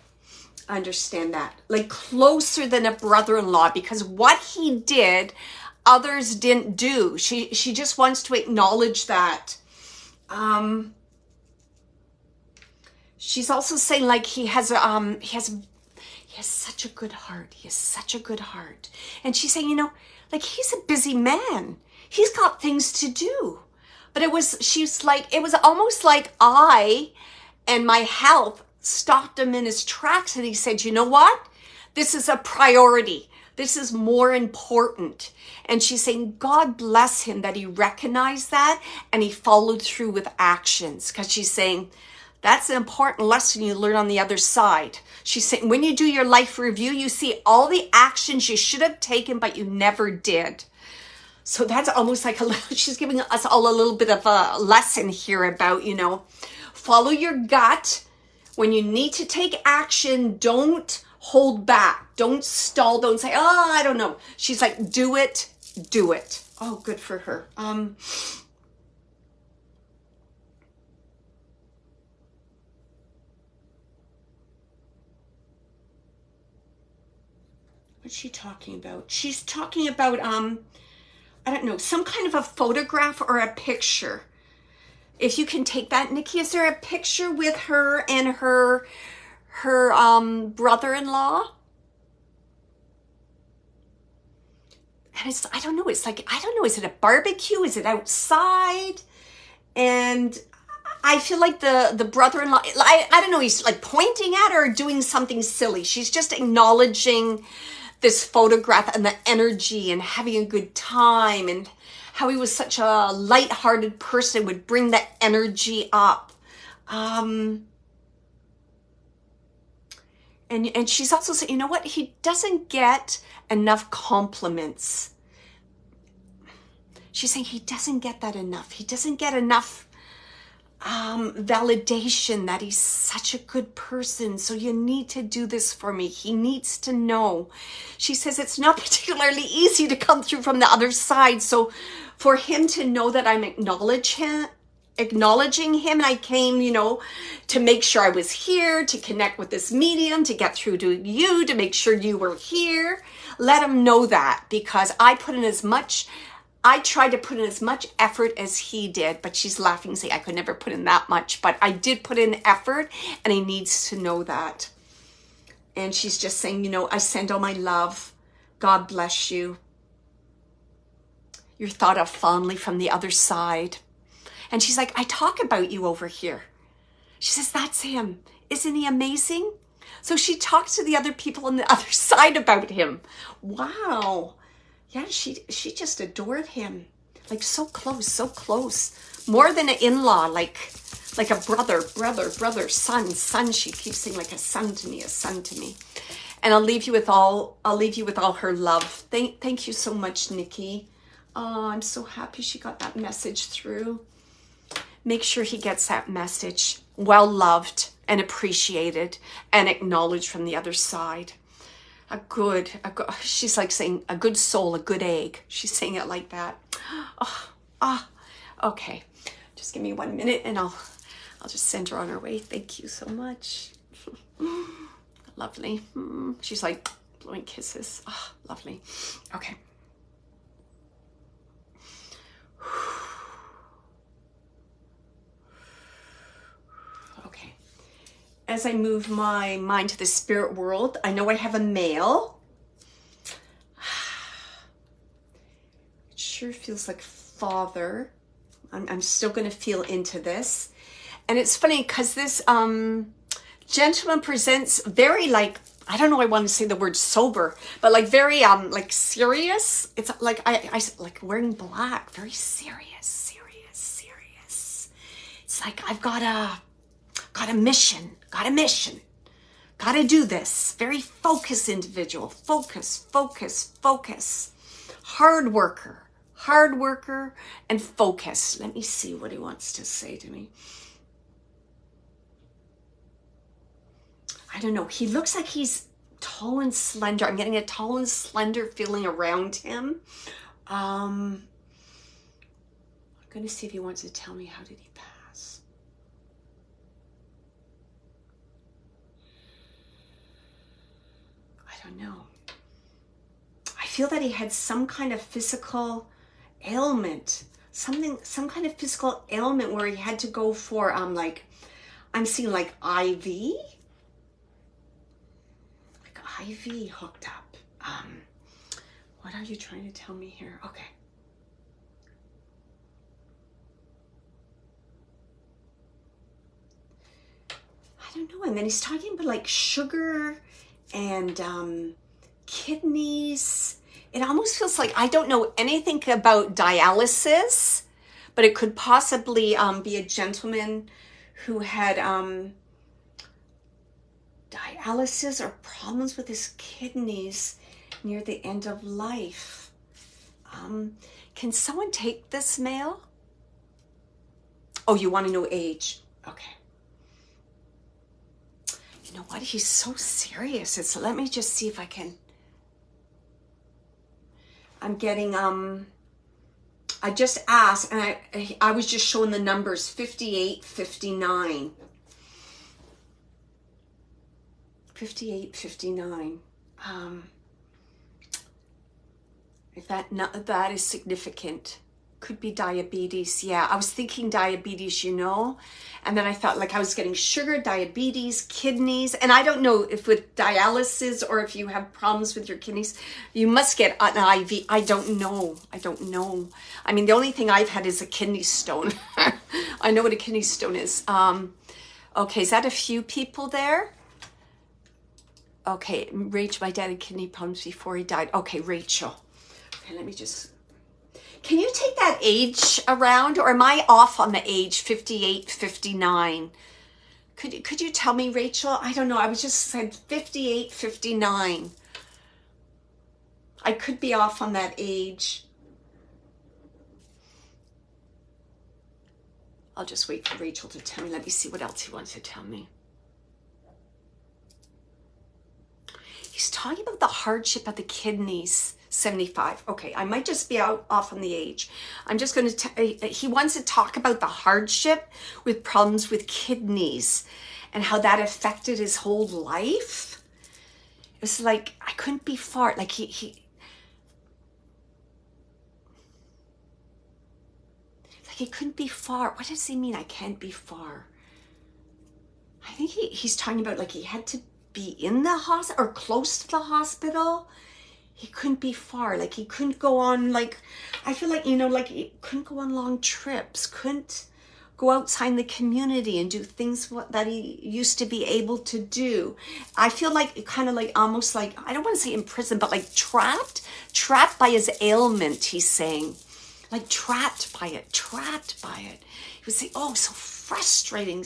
I understand that. Like closer than a brother-in-law, because what he did, others didn't do. She just wants to acknowledge that. She's also saying like he has such a good heart. He has such a good heart. And she's saying, like he's a busy man. He's got things to do. But it was almost like I and my health stopped him in his tracks. And he said, you know what? This is a priority. This is more important. And she's saying, God bless him that he recognized that and he followed through with actions. Because she's saying, that's an important lesson you learn on the other side. She's saying, when you do your life review, you see all the actions you should have taken, but you never did. So that's almost like she's giving us all a little bit of a lesson here about, follow your gut. When you need to take action, don't hold back. Don't stall. Don't say, oh, I don't know. She's like, do it. Oh, good for her. What's she talking about? She's talking about, I don't know, some kind of a photograph or a picture. If you can take that, Nikki, is there a picture with her and her brother-in-law? And I don't know, is it a barbecue? Is it outside? And I feel like the brother-in-law, I don't know, he's like pointing at her or doing something silly. She's just acknowledging this photograph and the energy and having a good time and how he was such a lighthearted person, would bring that energy up. And she's also saying, you know what? He doesn't get enough compliments. She's saying he doesn't get that enough. He doesn't get enough validation that he's such a good person. So you need to do this for me. He needs to know. She says it's not particularly easy to come through from the other side. So for him to know that I'm acknowledging him, and I came, to make sure I was here, to connect with this medium, to get through to you, to make sure you were here. Let him know that, because I tried to put in as much effort as he did, but she's laughing, saying I could never put in that much, but I did put in effort, and he needs to know that. And she's just saying, I send all my love. God bless you. You're thought of fondly from the other side. And she's like, I talk about you over here. She says, that's him. Isn't he amazing? So she talked to the other people on the other side about him. Wow. Yeah, she just adored him. Like so close, so close. More than an in-law, like a brother, son. She keeps saying like a son to me, a son to me. And I'll leave you with all her love. Thank you so much, Nikki. Oh, I'm so happy she got that message through. Make sure he gets that message. Well loved and appreciated and acknowledged from the other side. She's like saying a good soul, a good egg. She's saying it like that. Okay. Just give me 1 minute and I'll just send her on her way. Thank you so much. Lovely. She's like blowing kisses. Oh, lovely. Okay. Okay. As I move my mind to the spirit world, I know I have a male. It sure feels like father. I'm still going to feel into this. And it's funny because this gentleman presents very like, I don't know, I want to say the word sober, but like very like serious. It's like I like wearing black, very serious. It's like I've got a mission, got to do this. Very focused individual, focus. Hard worker and focus. Let me see what he wants to say to me. I don't know. He looks like he's tall and slender. I'm getting a tall and slender feeling around him. I'm going to see if he wants to tell me how did he pass. I don't know. I feel that he had some kind of physical ailment. Some kind of physical ailment where he had to go for like, I'm seeing like IV. IV hooked up. What are you trying to tell me here? Okay. I don't know. And then he's talking about like sugar and kidneys. It almost feels like I don't know anything about dialysis, but it could possibly be a gentleman who had dialysis or problems with his kidneys near the end of life. Can someone take this mail? Oh, you want to know age? Okay. You know what? He's so serious. Let me just see if I can. I'm getting, I just asked and I was just showing the numbers 58, 59. 58, 59. If that is significant. Could be diabetes. Yeah, I was thinking diabetes, you know. And then I thought like I was getting sugar, diabetes, kidneys. And I don't know if with dialysis or if you have problems with your kidneys, you must get an IV. I don't know. I mean, the only thing I've had is a kidney stone. I know what a kidney stone is. Okay, is that a few people there? Okay, Rachel, my dad had kidney problems before he died. Okay, Rachel. Okay, let me just... Can you take that age around, or am I off on the age 58, 59? Could you tell me, Rachel? I don't know. I was just said 58, 59. I could be off on that age. I'll just wait for Rachel to tell me. Let me see what else he wants to tell me. He's talking about the hardship of the kidneys. 75. Okay, I might just be off on the age. I'm just going to, he wants to talk about the hardship with problems with kidneys and how that affected his whole life. It was like, I couldn't be far. Like he couldn't be far. What does he mean? I can't be far. I think he's talking about like he had to be in the hospital or close to the hospital. He couldn't be far, like he couldn't go on, like, I feel like, you know, like he couldn't go on long trips, couldn't go outside in the community and do things that he used to be able to do. I feel like kind of like almost like, I don't want to say in prison, but like trapped by his ailment, he's saying. Like trapped by it. He would say, oh, so frustrating.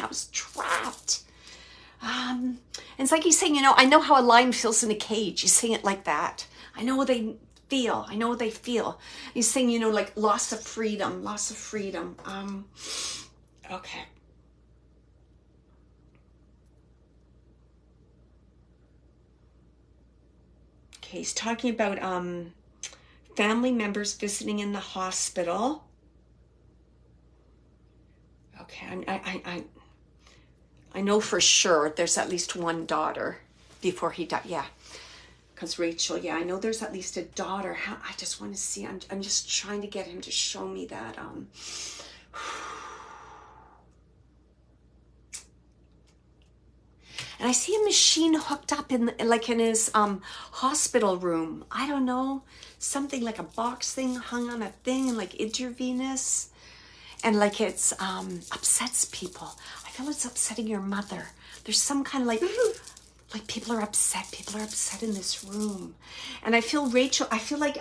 I was trapped. And it's like he's saying, I know how a lion feels in a cage. He's saying it like that. I know what they feel. He's saying, like loss of freedom. Okay. Okay, he's talking about family members visiting in the hospital. Okay, I know for sure there's at least one daughter before he died. Yeah, because Rachel, I know there's at least a daughter. I just want to see. I'm just trying to get him to show me that. And I see a machine hooked up in his hospital room. I don't know, something like a box thing hung on a thing and like intravenous, and like it's upsets people. I feel it's upsetting your mother. There's some kind of like people are upset in this room. And I feel Rachel, I feel like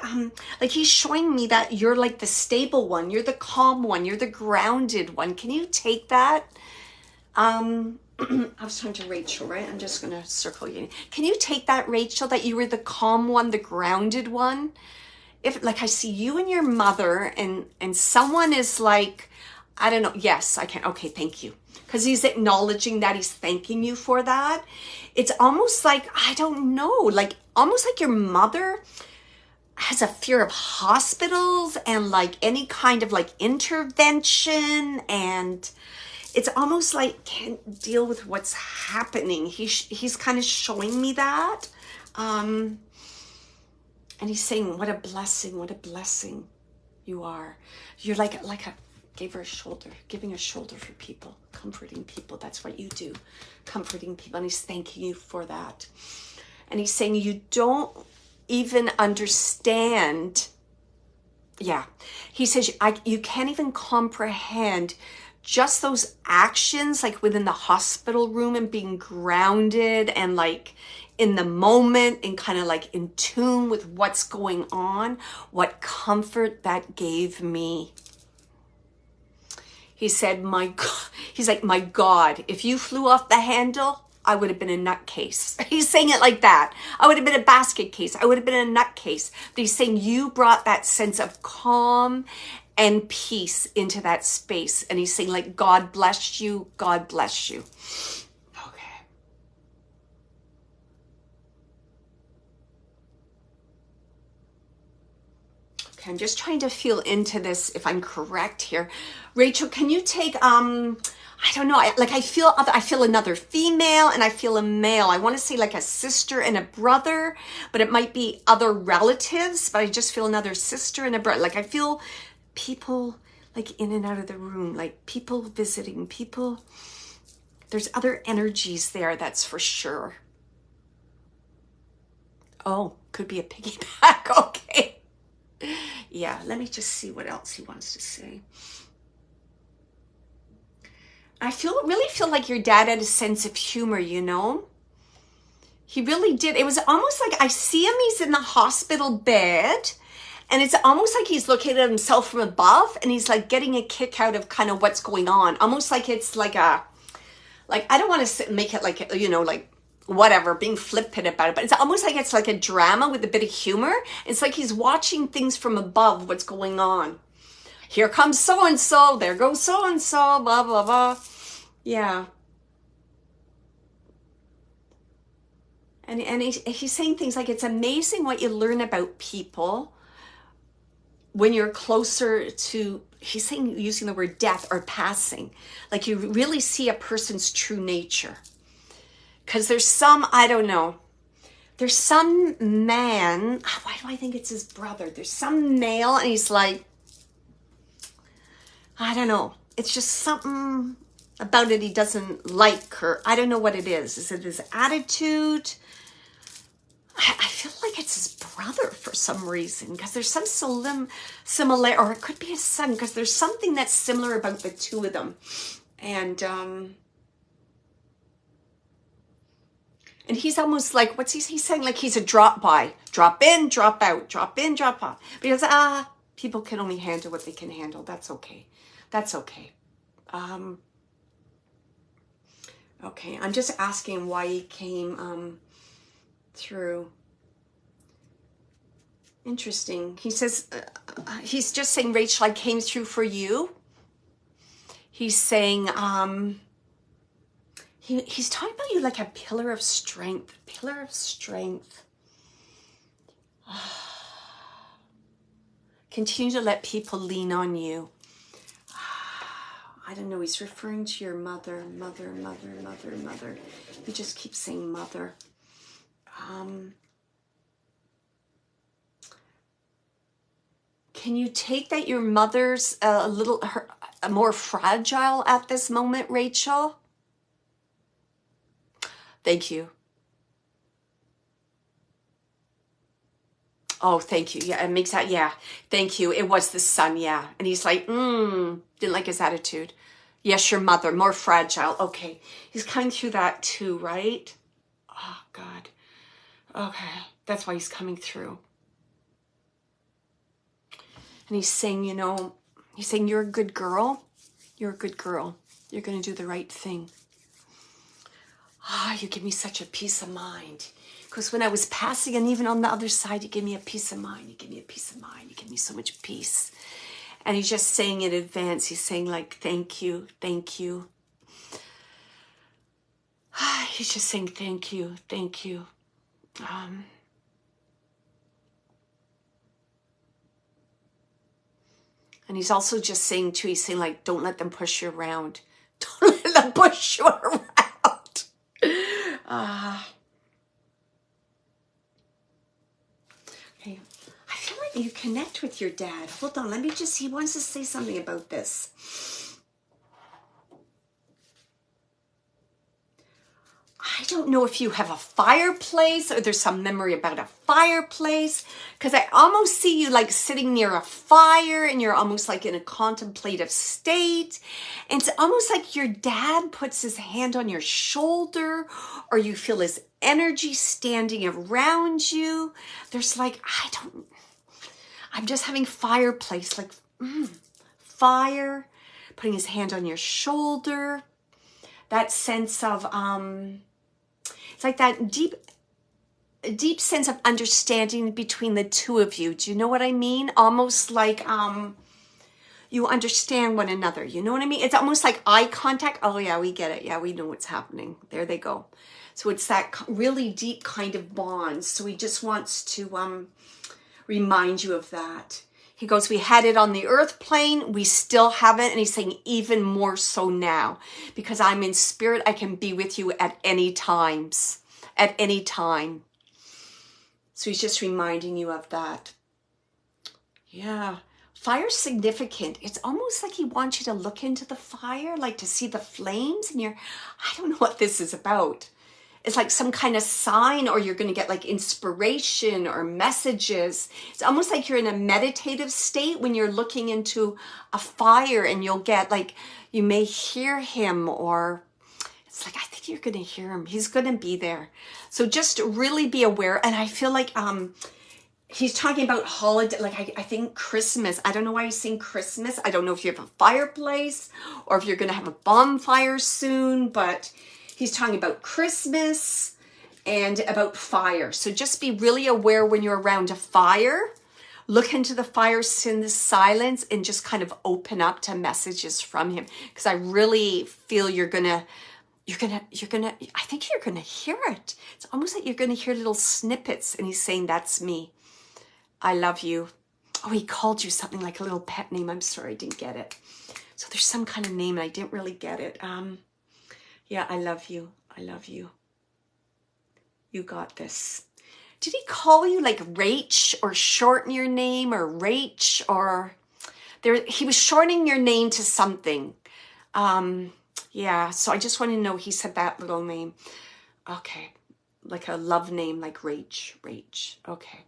he's showing me that you're like the stable one, you're the calm one, you're the grounded one. Can you take that? I was talking to Rachel, right? I'm just going to circle you. Can you take that, Rachel, that you were the calm one, the grounded one? If like I see you and your mother and someone is like, I don't know. Yes, I can. Okay, thank you. Because he's acknowledging that, he's thanking you for that. It's almost like, I don't know, like almost like your mother has a fear of hospitals and like any kind of like intervention, and it's almost like can't deal with what's happening. He's kind of showing me that. And he's saying, what a blessing you are. You're like giving a shoulder for people, comforting people. That's what you do, comforting people. And he's thanking you for that. And he's saying you don't even understand. Yeah. He says, you can't even comprehend just those actions, like within the hospital room and being grounded and like in the moment and kind of like in tune with what's going on, what comfort that gave me. He said, my God, if you flew off the handle, I would have been a nutcase. He's saying it like that. I would have been a basket case. I would have been a nutcase. But he's saying you brought that sense of calm and peace into that space. And he's saying like, God bless you. God bless you. Okay. Okay, I'm just trying to feel into this if I'm correct here. Rachel, can you take, I don't know, I feel another female and I feel a male. I want to say like a sister and a brother, but it might be other relatives, but I just feel another sister and a brother. Like I feel people like in and out of the room, like people visiting people. There's other energies there, that's for sure. Oh, could be a piggyback. Okay. Yeah, let me just see what else he wants to say. I really feel like your dad had a sense of humor, you know? He really did. It was almost like I see him, he's in the hospital bed, and it's almost like he's looking at himself from above and he's like getting a kick out of kind of what's going on. Almost like it's like I don't want to make it like, you know, like whatever, being flippant about it, but it's almost like it's like a drama with a bit of humor. It's like he's watching things from above, what's going on. Here comes so-and-so, there goes so-and-so, blah, blah, blah. Yeah. And he's saying things like, it's amazing what you learn about people when you're closer to, he's saying, using the word death or passing. Like you really see a person's true nature. Because there's some, I don't know, there's some man, why do I think it's his brother? There's some male and he's like, I don't know. It's just something about it he doesn't like, or I don't know what it is. Is it his attitude? I feel like it's his brother for some reason, because there's some similar, or it could be his son, because there's something that's similar about the two of them. And he's almost like, what's he's saying? Like he's a drop by, drop in, drop out, drop in, drop out. Because people can only handle what they can handle. That's okay. That's okay. Okay, I'm just asking why he came through. Interesting. He says, he's just saying, Rachel, I came through for you. He's saying, he's talking about you like a pillar of strength, pillar of strength. Continue to let people lean on you. I don't know, he's referring to your mother. He just keeps saying mother. Can you take that your mother's more fragile at this moment, Rachel? Thank you. Oh, thank you. Yeah, it makes that, yeah. Thank you. It was the son, yeah. And he's like, didn't like his attitude. Yes, your mother, more fragile. Okay. He's coming through that too, right? Oh, God. Okay. That's why he's coming through. And he's saying, you're a good girl. You're a good girl. You're going to do the right thing. You give me such a peace of mind. Because when I was passing, and even on the other side, you give me a peace of mind. You give me a peace of mind. You give me so much peace. And he's just saying in advance, he's saying like, thank you, thank you. He's just saying, thank you, thank you. And he's also just saying too, he's saying like, don't let them push you around. Don't let them push you around. Okay. I feel like you connect with your dad. Hold on, he wants to say something about this. I don't know if you have a fireplace or there's some memory about a fireplace, because I almost see you like sitting near a fire and you're almost like in a contemplative state. And it's almost like your dad puts his hand on your shoulder, or you feel his energy standing around you. There's like, I'm just having fireplace, like fire, putting his hand on your shoulder. That sense of, it's like that deep sense of understanding between the two of you. Do you know what I mean? Almost like you understand one another. You know what I mean? It's almost like eye contact. Oh yeah, we get it. Yeah, we know what's happening. There they go. So it's that really deep kind of bond. So he just wants to remind you of that. He goes, we had it on the earth plane. We still have it. And he's saying even more so now, because I'm in spirit. I can be with you at any times, at any time. So he's just reminding you of that. Yeah. Fire's significant. It's almost like he wants you to look into the fire, like to see the flames. And I don't know what this is about. It's like some kind of sign, or you're going to get like inspiration or messages. It's almost like you're in a meditative state when you're looking into a fire, and you'll get like, you may hear him, or it's like, I think you're going to hear him. He's going to be there. So just really be aware. And I feel like he's talking about holiday, like I think Christmas. I don't know why he's saying Christmas. I don't know if you have a fireplace or if you're going to have a bonfire soon, but he's talking about Christmas and about fire. So just be really aware when you're around a fire. Look into the fire in the silence and just kind of open up to messages from him. Because I really feel I think you're gonna hear it. It's almost like you're gonna hear little snippets, and he's saying, that's me. I love you. Oh, he called you something like a little pet name. I'm sorry, I didn't get it. So there's some kind of name, and I didn't really get it. Yeah, I love you. I love you. You got this. Did he call you like Rach, or shorten your name, or Rach, or he was shortening your name to something. Yeah, so I just want to know, he said that little name. Okay. like a love name, like Rach. Okay.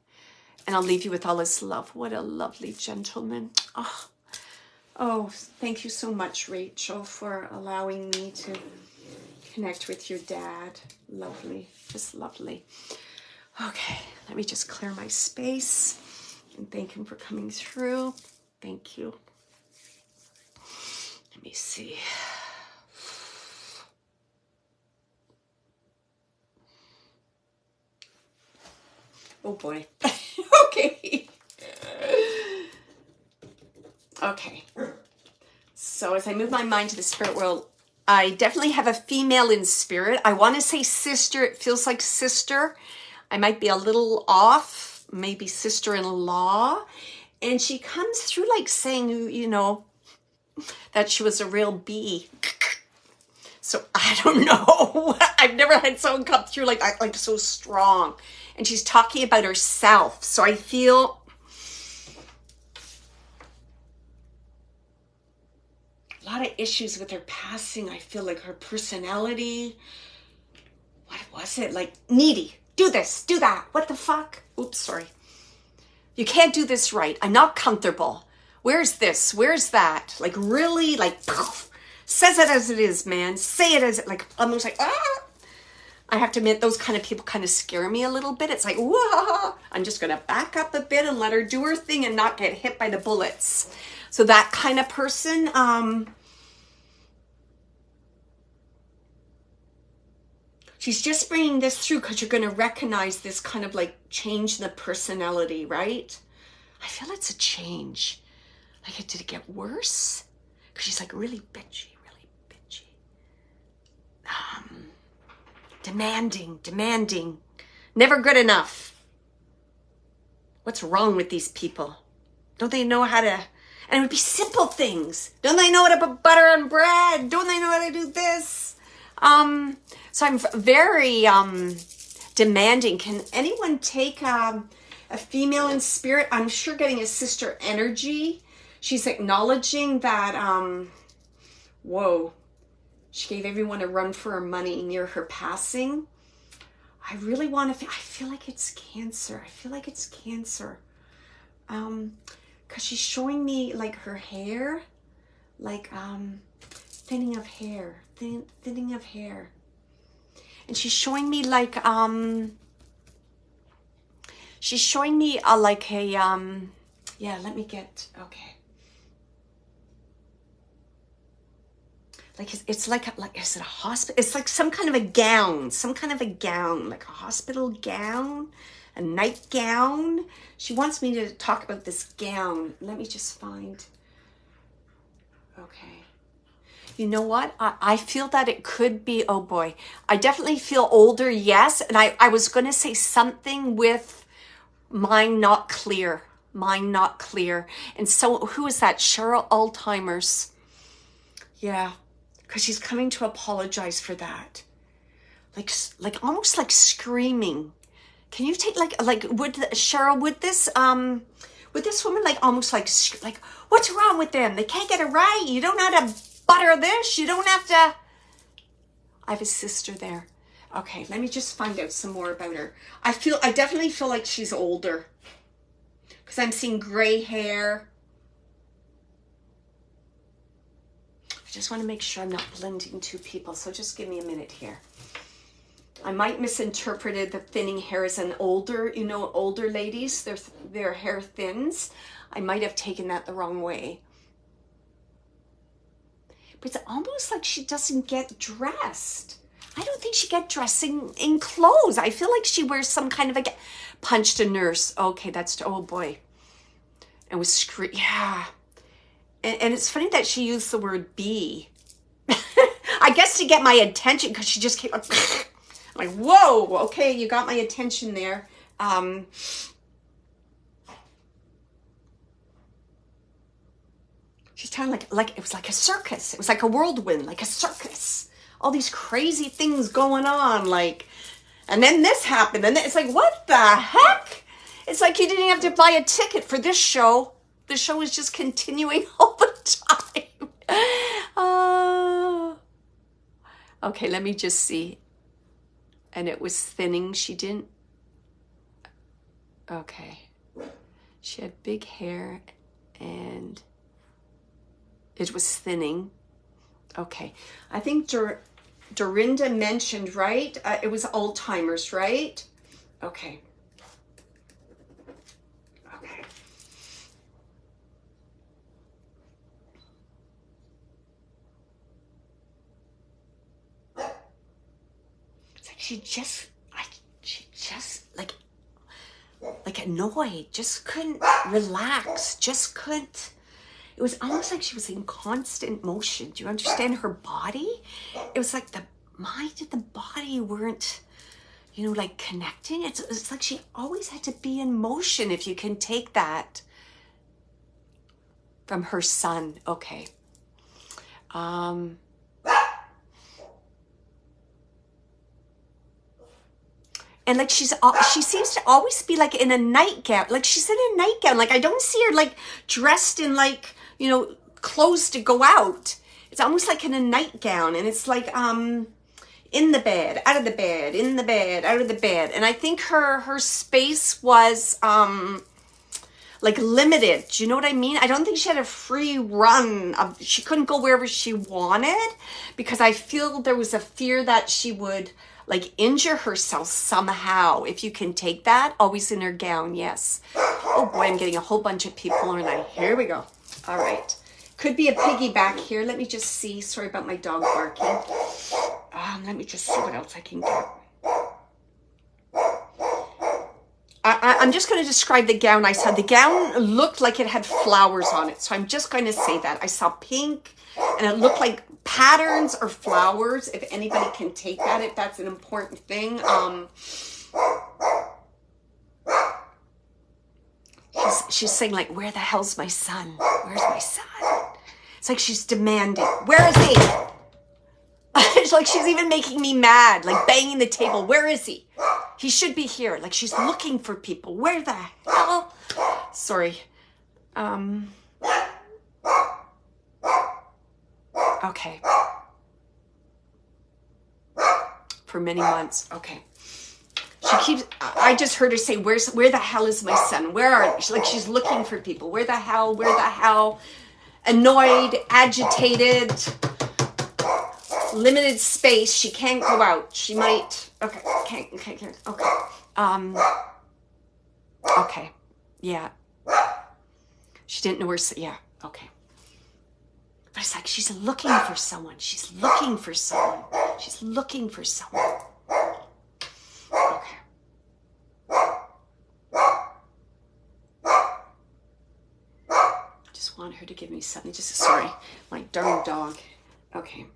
And I'll leave you with all this love. What a lovely gentleman. Oh, thank you so much, Rachel, for allowing me to connect with your dad. Lovely, just lovely. Okay, let me just clear my space and thank him for coming through. Thank you. Let me see. Oh boy. Okay. Okay. So as I move my mind to the spirit world, I definitely have a female in spirit. I want to say sister. It feels like sister. I might be a little off, maybe sister-in-law. And she comes through like saying, you know, that she was a real bee. So I don't know. I've never had someone come through like so strong. And she's talking about herself. So I feel a lot of issues with her passing. I feel like her personality, what was it? Like needy. Do this, do that. What the fuck? Oops, sorry. You can't do this right. I'm not comfortable. Where's this? Where's that? Like really, like, poof. Says it as it is, man. Say it as it, like, almost like, ah. I have to admit, those kind of people kind of scare me a little bit. It's like, whoa. I'm just going to back up a bit and let her do her thing and not get hit by the bullets. So that kind of person, she's just bringing this through because you're going to recognize this kind of like change in the personality, right? I feel it's a change. Like, did it get worse? Because she's like really bitchy. Demanding. Never good enough. What's wrong with these people? Don't they know how to... And it would be simple things. Don't they know how to put butter on bread? Don't they know how to do this? So I'm very demanding. Can anyone take a female in spirit? I'm sure getting a sister energy. She's acknowledging that, whoa, she gave everyone a run for her money near her passing. I really want to, I feel like it's cancer. Because she's showing me like her hair, like thinning of hair. And she's showing me like, like a, yeah, let me get, okay. Like, it's like, is it a hospital? It's like some kind of a gown, like a hospital gown, a nightgown. She wants me to talk about this gown. Let me just find, okay. You know what? I feel that it could be, oh boy. I definitely feel older, yes. And I was going to say something with mind not clear. And so who is that? Cheryl Alzheimer's. Yeah. Because she's coming to apologize for that. Like almost like screaming. Can you take like Cheryl, would this woman like almost like what's wrong with them? They can't get it right. You don't know how to butter this. You don't have to. I have a sister there. Okay, let me just find out some more about her. I definitely feel like she's older. Because I'm seeing gray hair. I just want to make sure I'm not blending two people. So just give me a minute here. I might misinterpreted the thinning hair as an older, older ladies, their hair thins. I might have taken that the wrong way. But it's almost like she doesn't get dressed. I don't think she gets dressed in clothes. I feel like she wears some kind of punched a nurse. Okay, oh boy. And was yeah. And it's funny that she used the word bee. I guess to get my attention, because she just came up. I'm like, whoa, okay, you got my attention there. She's telling like it was like a circus. It was like a whirlwind, like a circus. All these crazy things going on, and then this happened, and it's like, what the heck? It's like you didn't have to buy a ticket for this show. The show is just continuing all the time. Okay, let me just see. And it was thinning. She didn't, okay. She had big hair and it was thinning. Okay. I think Dorinda mentioned, right? It was Alzheimer's, right? Okay. Okay. It's like she just like annoyed, just couldn't relax, just couldn't. It was almost like she was in constant motion. Do you understand her body? It was like the mind and the body weren't, you know, like connecting. It's like she always had to be in motion, if you can take that from her son. Okay. And like she seems to always be like in a nightgown. Like she's in a nightgown. Like I don't see her like dressed in like, you know, clothes to go out. It's almost like in a nightgown. And it's like in the bed, out of the bed, in the bed, out of the bed. And I think her space was like limited. Do you know what I mean? I don't think she had a free run. She couldn't go wherever she wanted, because I feel there was a fear that she would like injure herself somehow, if you can take that. Always in her gown, yes. Oh boy, I'm getting a whole bunch of people, aren't I? Here we go. All right. Could be a piggy back here. Let me just see. Sorry about my dog barking. Let me just see what else I can get. I'm just going to describe the gown I saw. The gown looked like it had flowers on it. So I'm just going to say that. I saw pink and it looked like patterns or flowers, if anybody can take that, if that's an important thing. She's saying like, where the hell's my son? Where's my son? It's like she's demanding, where is he? It's like she's even making me mad, like banging the table. Where is he? He should be here. Like she's looking for people. Where the hell? Sorry. Okay. For many months. Okay. I just heard her say, where the hell is my son? Where are, like she's looking for people. Where the hell? Annoyed, agitated, limited space. She can't go out. She might, okay. Okay. Yeah. She didn't know where, yeah, okay. But it's like she's looking for someone. She's looking for someone. She's looking for someone. Okay. Just want her to give me something. Just, sorry, my darn dog. Okay.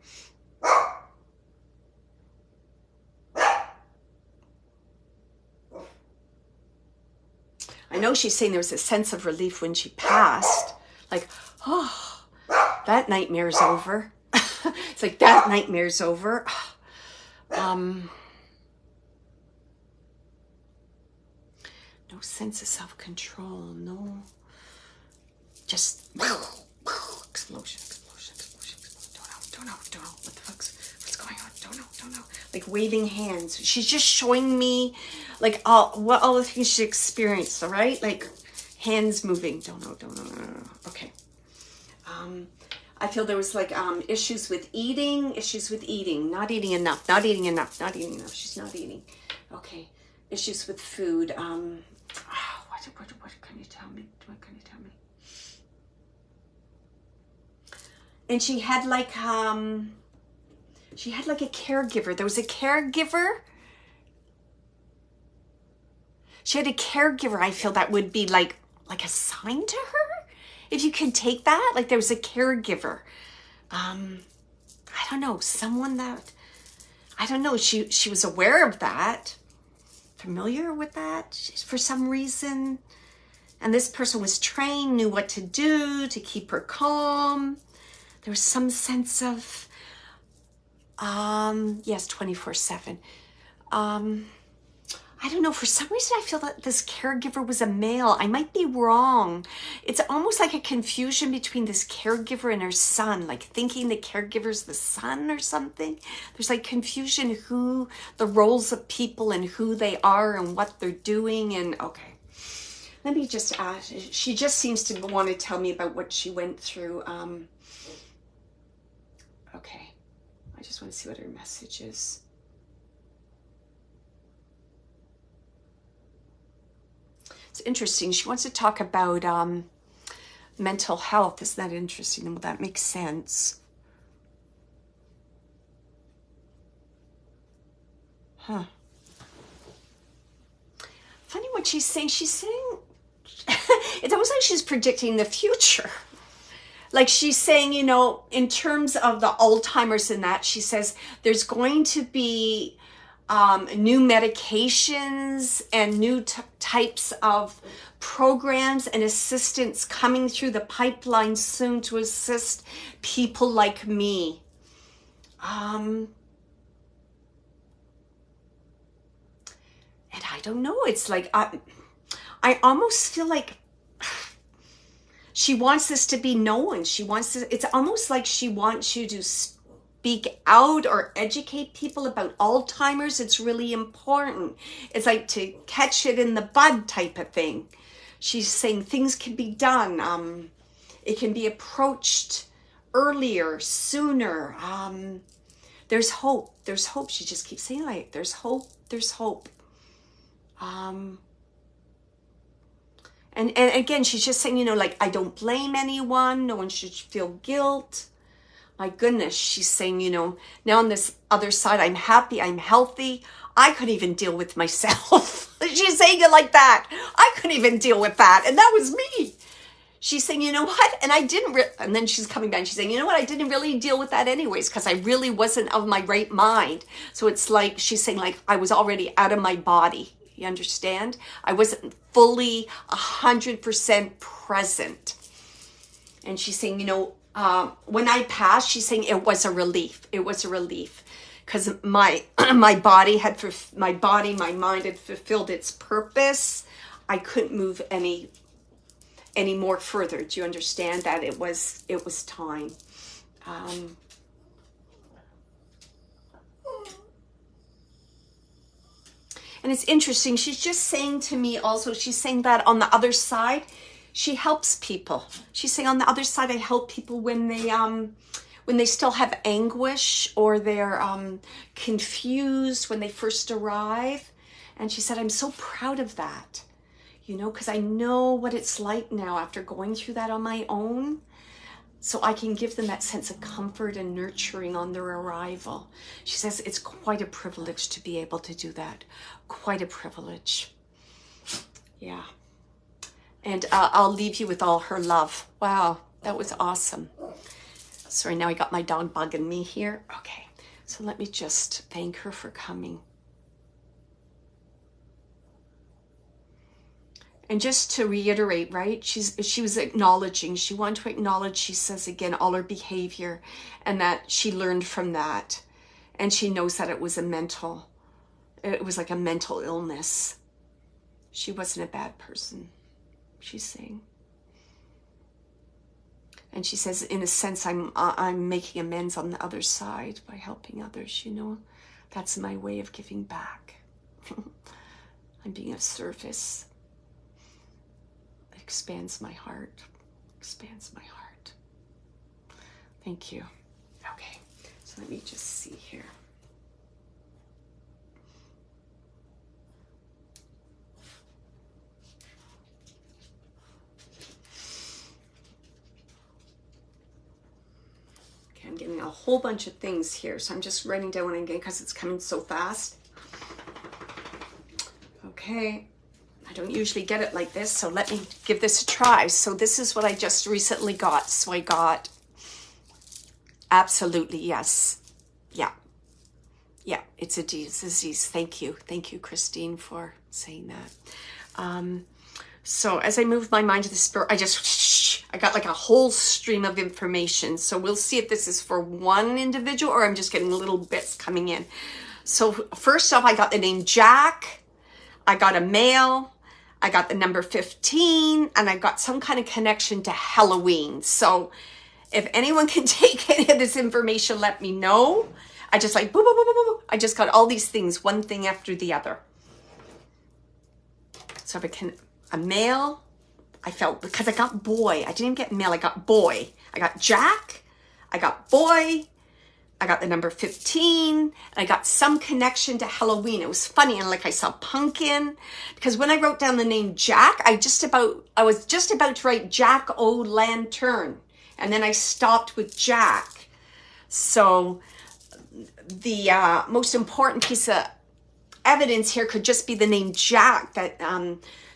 I know she's saying there was a sense of relief when she passed. Like, oh, that nightmare's over. It's like, that nightmare's over. No sense of self-control. No. Just explosion. Don't know. What the what's going on? Don't know. Like waving hands. She's just showing me like all the things she experienced, all right? Like hands moving. Don't know. Okay. I feel there was like issues with eating, not eating enough. She's not eating. Okay. Issues with food. What can you tell me? And she had like a caregiver. There was a caregiver. She had a caregiver, I feel, that would be like assigned to her. If you can take that, like there was a caregiver. I don't know, someone that, I don't know, she was aware of that, familiar with that for some reason. And this person was trained, knew what to do to keep her calm. There was some sense of, yes, 24/7. I I don't know, for some reason I feel that this caregiver was a male. I might be wrong. It's almost like a confusion between this caregiver and her son, like thinking the caregiver's the son or something. There's like confusion who the roles of people and who they are and what they're doing. And okay, let me just ask. She just seems to want to tell me about what she went through. Okay, I just want to see what her message is. It's interesting. She wants to talk about mental health. Isn't that interesting? Well, that makes sense. Huh. Funny what she's saying. She's saying, it's almost like she's predicting the future. Like she's saying, you know, in terms of the Alzheimer's and that, she says there's going to be new medications and new types of programs and assistance coming through the pipeline soon to assist people like me. And I don't know, it's like, I almost feel like she wants this to be known. She wants to, it's almost like she wants you to speak out or educate people about Alzheimer's. It's really important. It's like to catch it in the bud type of thing. She's saying things can be done. It can be approached earlier, sooner. There's hope. There's hope. She just keeps saying like, there's hope. There's hope. And again, she's just saying, you know, like, I don't blame anyone. No one should feel guilt. My goodness, she's saying, you know, now on this other side, I'm happy, I'm healthy. I couldn't even deal with myself. She's saying it like that. I couldn't even deal with that. And that was me. She's saying, you know what? And I didn't, and then she's coming back and she's saying, you know what? I didn't really deal with that anyways, because I really wasn't of my right mind. So it's like, she's saying like, I was already out of my body. You understand? I wasn't fully 100% present. And she's saying, you know, when I passed, she's saying it was a relief. It was a relief because my body, my mind had fulfilled its purpose. I couldn't move any more further. Do you understand that it was time? And it's interesting. She's just saying to me also, she's saying that on the other side, she helps people. She's saying on the other side, I help people when they still have anguish or they're confused when they first arrive. And she said, I'm so proud of that, you know, because I know what it's like now after going through that on my own. So I can give them that sense of comfort and nurturing on their arrival. She says, it's quite a privilege to be able to do that. Quite a privilege. Yeah. And I'll leave you with all her love. Wow, that was awesome. Sorry, now I got my dog bugging me here. Okay, so let me just thank her for coming. And just to reiterate, right, she was acknowledging, she wanted to acknowledge, she says again, all her behavior and that she learned from that. And she knows that it was like a mental illness. She wasn't a bad person, she's saying. And she says, in a sense, I'm making amends on the other side by helping others, you know. That's my way of giving back. I'm being of service. It expands my heart. Expands my heart. Thank you. Okay, so let me just see here. I'm getting a whole bunch of things here, so I'm just writing down again because it's coming so fast. Okay, I don't usually get it like this, so let me give this a try. So this is what I just recently got. So I got absolutely yes. Yeah, it's a disease. Thank you, Christine, for saying that. So as I move my mind to the spirit, I got like a whole stream of information. So we'll see if this is for one individual or I'm just getting little bits coming in. So first off, I got the name Jack. I got a male, I got the number 15, and I got some kind of connection to Halloween. So if anyone can take any of this information, let me know. I just like, boo, boo, boo, boo, boo. I just got all these things, one thing after the other. So if I can, a male, I felt, because I got boy. I didn't even get male, I got boy. I got Jack, I got boy, I got the number 15, and I got some connection to Halloween. It was funny, and like I saw pumpkin, because when I wrote down the name Jack, I was just about to write Jack-o'-lantern, and then I stopped with Jack. So the most important piece of evidence here could just be the name Jack, that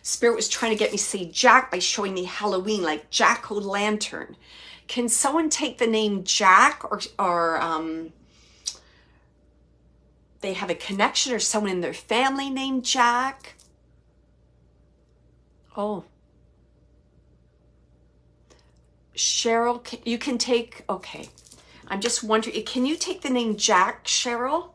Spirit was trying to get me to say Jack by showing me Halloween, like Jack-o'-lantern. Can someone take the name Jack, or they have a connection or someone in their family named Jack? Oh. Cheryl, you can take, okay. I'm just wondering, can you take the name Jack, Cheryl?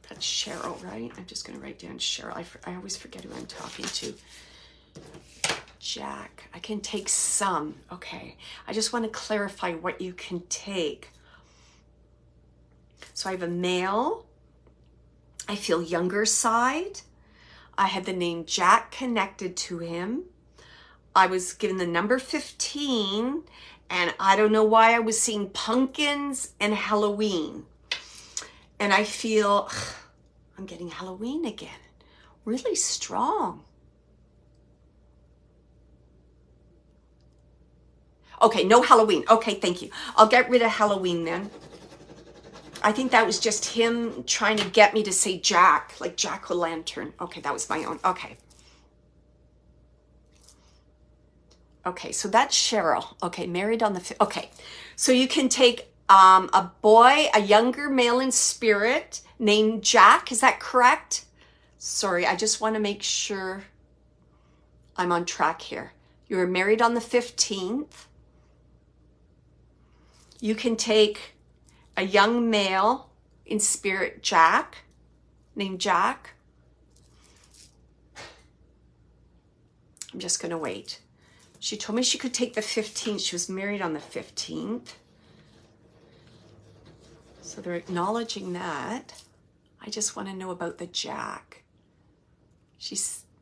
That's Cheryl, right? I'm just going to write down Cheryl. I always forget who I'm talking to. Jack. I can take some. Okay. I just want to clarify what you can take. So I have a male. I feel younger side. I had the name Jack connected to him. I was given the number 15, and I don't know why I was seeing pumpkins and Halloween. And I feel, I'm getting Halloween again. Really strong. Okay, no Halloween. Okay, thank you. I'll get rid of Halloween then. I think that was just him trying to get me to say Jack, like Jack-o'-lantern. Okay, that was my own. Okay. Okay, so that's Cheryl. Okay, married on the... Okay, so you can take a boy, a younger male in spirit named Jack. Is that correct? Sorry, I just want to make sure I'm on track here. You were married on the 15th. You can take a young male in spirit, Jack, named Jack. I'm just going to wait. She told me she could take the 15th. She was married on the 15th. So they're acknowledging that. I just want to know about the Jack.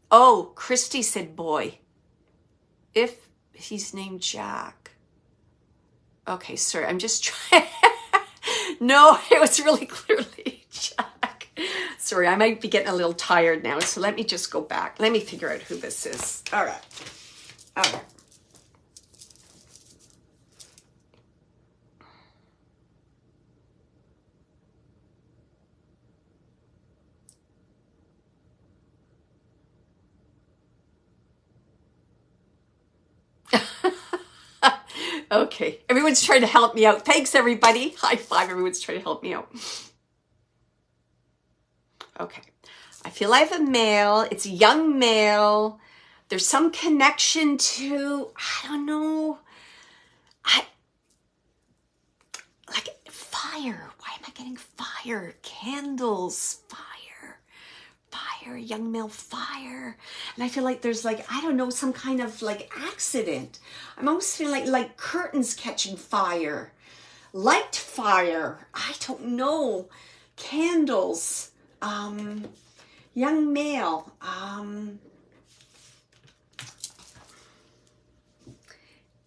Oh, Christy said boy. If he's named Jack. Okay, sorry, I'm just trying. No, it was really clearly Jack. Sorry, I might be getting a little tired now, so let me just go back. Let me figure out who this is. All right. All right. Okay, everyone's trying to help me out. Thanks, everybody. High five, everyone's trying to help me out. Okay, I feel I have a male. It's a young male. There's some connection to, I don't know, like fire. Why am I getting fire? Candles, fire, young male fire. And I feel like there's like, I don't know, some kind of like accident. I'm almost feeling like curtains catching fire, light fire. I don't know. Candles, young male,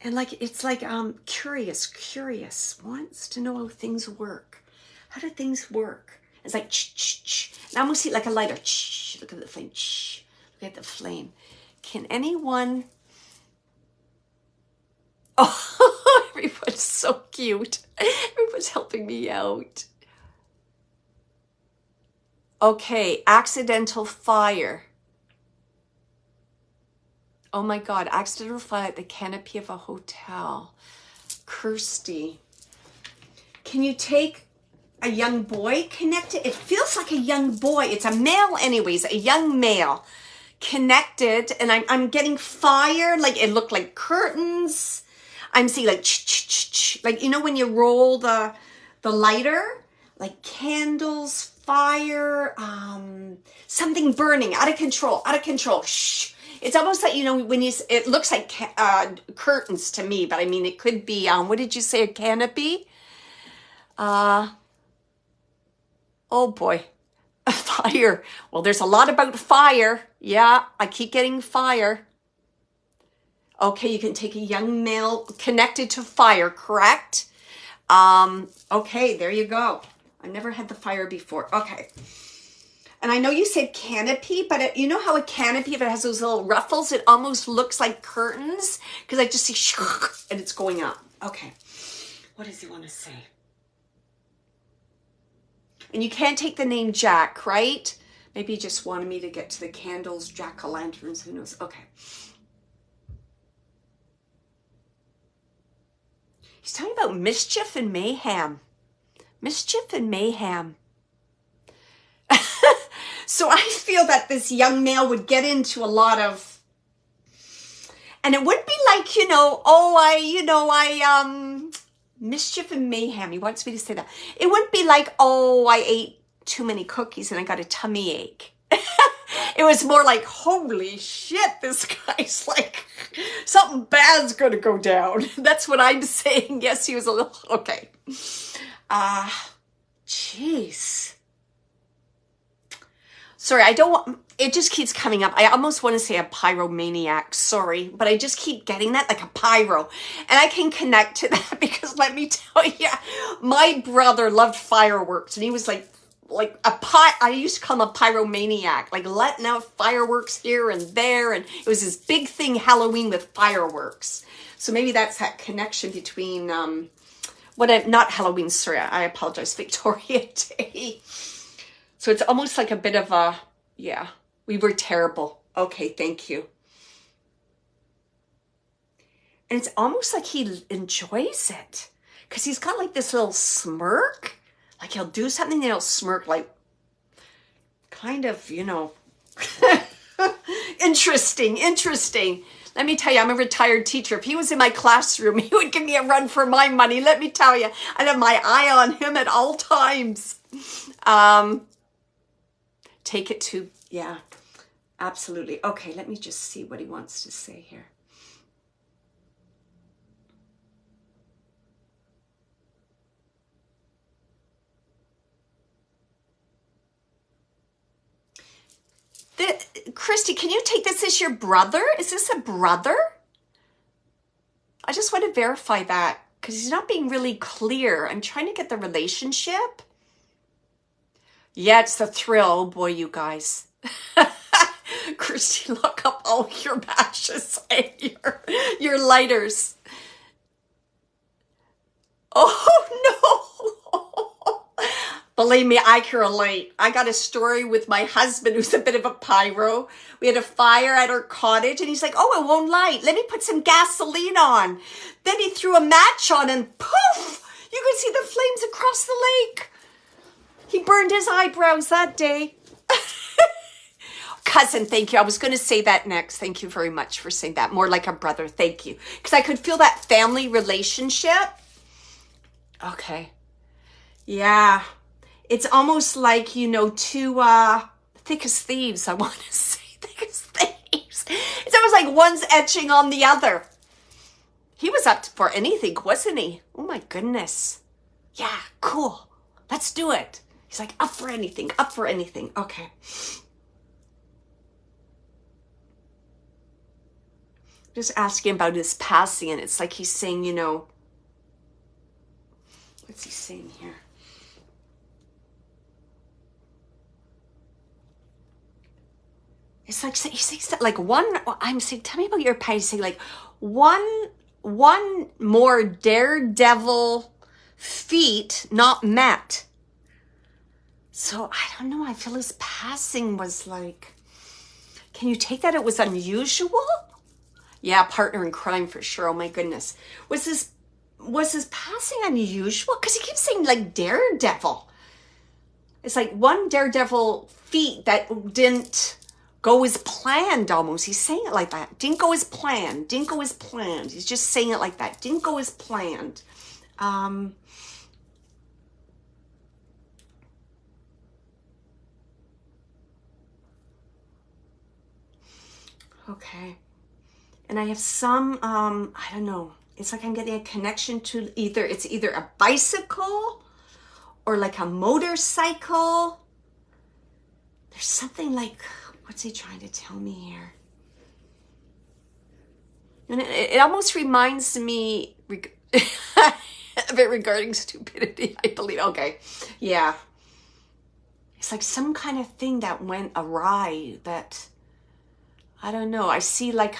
and like, it's like, curious, wants to know how things work. How do things work? It's like, and I almost see it like a lighter. Look at the flame. Look at the flame. Can anyone... Oh, everyone's so cute. Everyone's helping me out. Okay, accidental fire. Oh my God, accidental fire at the canopy of a hotel. Kirsty. Can you take a young boy connected? It feels like a young boy. It's a male anyways, a young male connected, and I'm getting fire. Like it looked like curtains. I'm seeing like, like, you know, when you roll the lighter, like candles, fire, something burning, out of control, out of control. Shh. It's almost like, when it looks like curtains to me, but I mean, it could be, what did you say, a canopy? Oh boy, a fire. Well, there's a lot about fire. Yeah, I keep getting fire. Okay, you can take a young male connected to fire, correct? Okay, there you go. I've never had the fire before. Okay. And I know you said canopy, but you know how a canopy, if it has those little ruffles, it almost looks like curtains? Because I just see and it's going up. Okay. What does he want to say? And you can't take the name Jack, right? Maybe he just wanted me to get to the candles, jack-o'-lanterns, who knows? Okay. He's talking about mischief and mayhem. Mischief and mayhem. So I feel that this young male would get into a lot of, and it wouldn't be like, mischief and mayhem. He wants me to say that. It wouldn't be like, I ate too many cookies and I got a tummy ache. It was more like, holy shit, this guy's like, something bad's going to go down. That's what I'm saying. Yes, he was a little, okay. Jeez. Sorry, it just keeps coming up. I almost want to say a pyromaniac, sorry, but I just keep getting that, like a pyro. And I can connect to that because let me tell you, my brother loved fireworks and he was like I used to call him a pyromaniac, like letting out fireworks here and there. And it was this big thing, Halloween with fireworks. So maybe that's that connection between, not Halloween, sorry, I apologize, Victoria Day. So it's almost like a bit of a, yeah, we were terrible. Okay, thank you. And it's almost like he enjoys it because he's got like this little smirk. Like he'll do something and he'll smirk like kind of, interesting. Let me tell you, I'm a retired teacher. If he was in my classroom, he would give me a run for my money. Let me tell you, I'd have my eye on him at all times. Take it to, yeah, absolutely. Okay, let me just see what he wants to say here. Christy, can you take this as your brother? Is this a brother? I just want to verify that because he's not being really clear. I'm trying to get the relationship. Yeah, it's the thrill. Oh boy, you guys. Christy, look up all your matches and your lighters. Oh no. Believe me, I can relate. I got a story with my husband who's a bit of a pyro. We had a fire at our cottage and he's like, oh, it won't light. Let me put some gasoline on. Then he threw a match on and poof, you could see the flames across the lake. He burned his eyebrows that day. Cousin, thank you. I was going to say that next. Thank you very much for saying that. More like a brother. Thank you. Because I could feel that family relationship. Okay. Yeah. It's almost like, two thick as thieves. I want to say thick as thieves. It's almost like one's etching on the other. He was up for anything, wasn't he? Oh my goodness. Yeah, cool. Let's do it. He's like, up for anything, up for anything. Okay. Just asking about his passing, and it's like he's saying, what's he saying here? It's like, he says that like I'm saying, tell me about your pie. He's saying like one more daredevil feat not met. So I don't know. I feel his passing was like, can you take that? It was unusual. Yeah, partner in crime for sure. Oh my goodness. Was his passing unusual? Because he keeps saying like daredevil. It's like one daredevil feat that didn't go as planned almost. He's saying it like that. Didn't go as planned. Didn't go as planned. He's just saying it like that. Didn't go as planned. Okay. And I have some, I don't know. It's like I'm getting a connection to it's either a bicycle or like a motorcycle. There's something like, what's he trying to tell me here? And it almost reminds me of it regarding stupidity, I believe. Okay, yeah. It's like some kind of thing that went awry that, I don't know. I see like,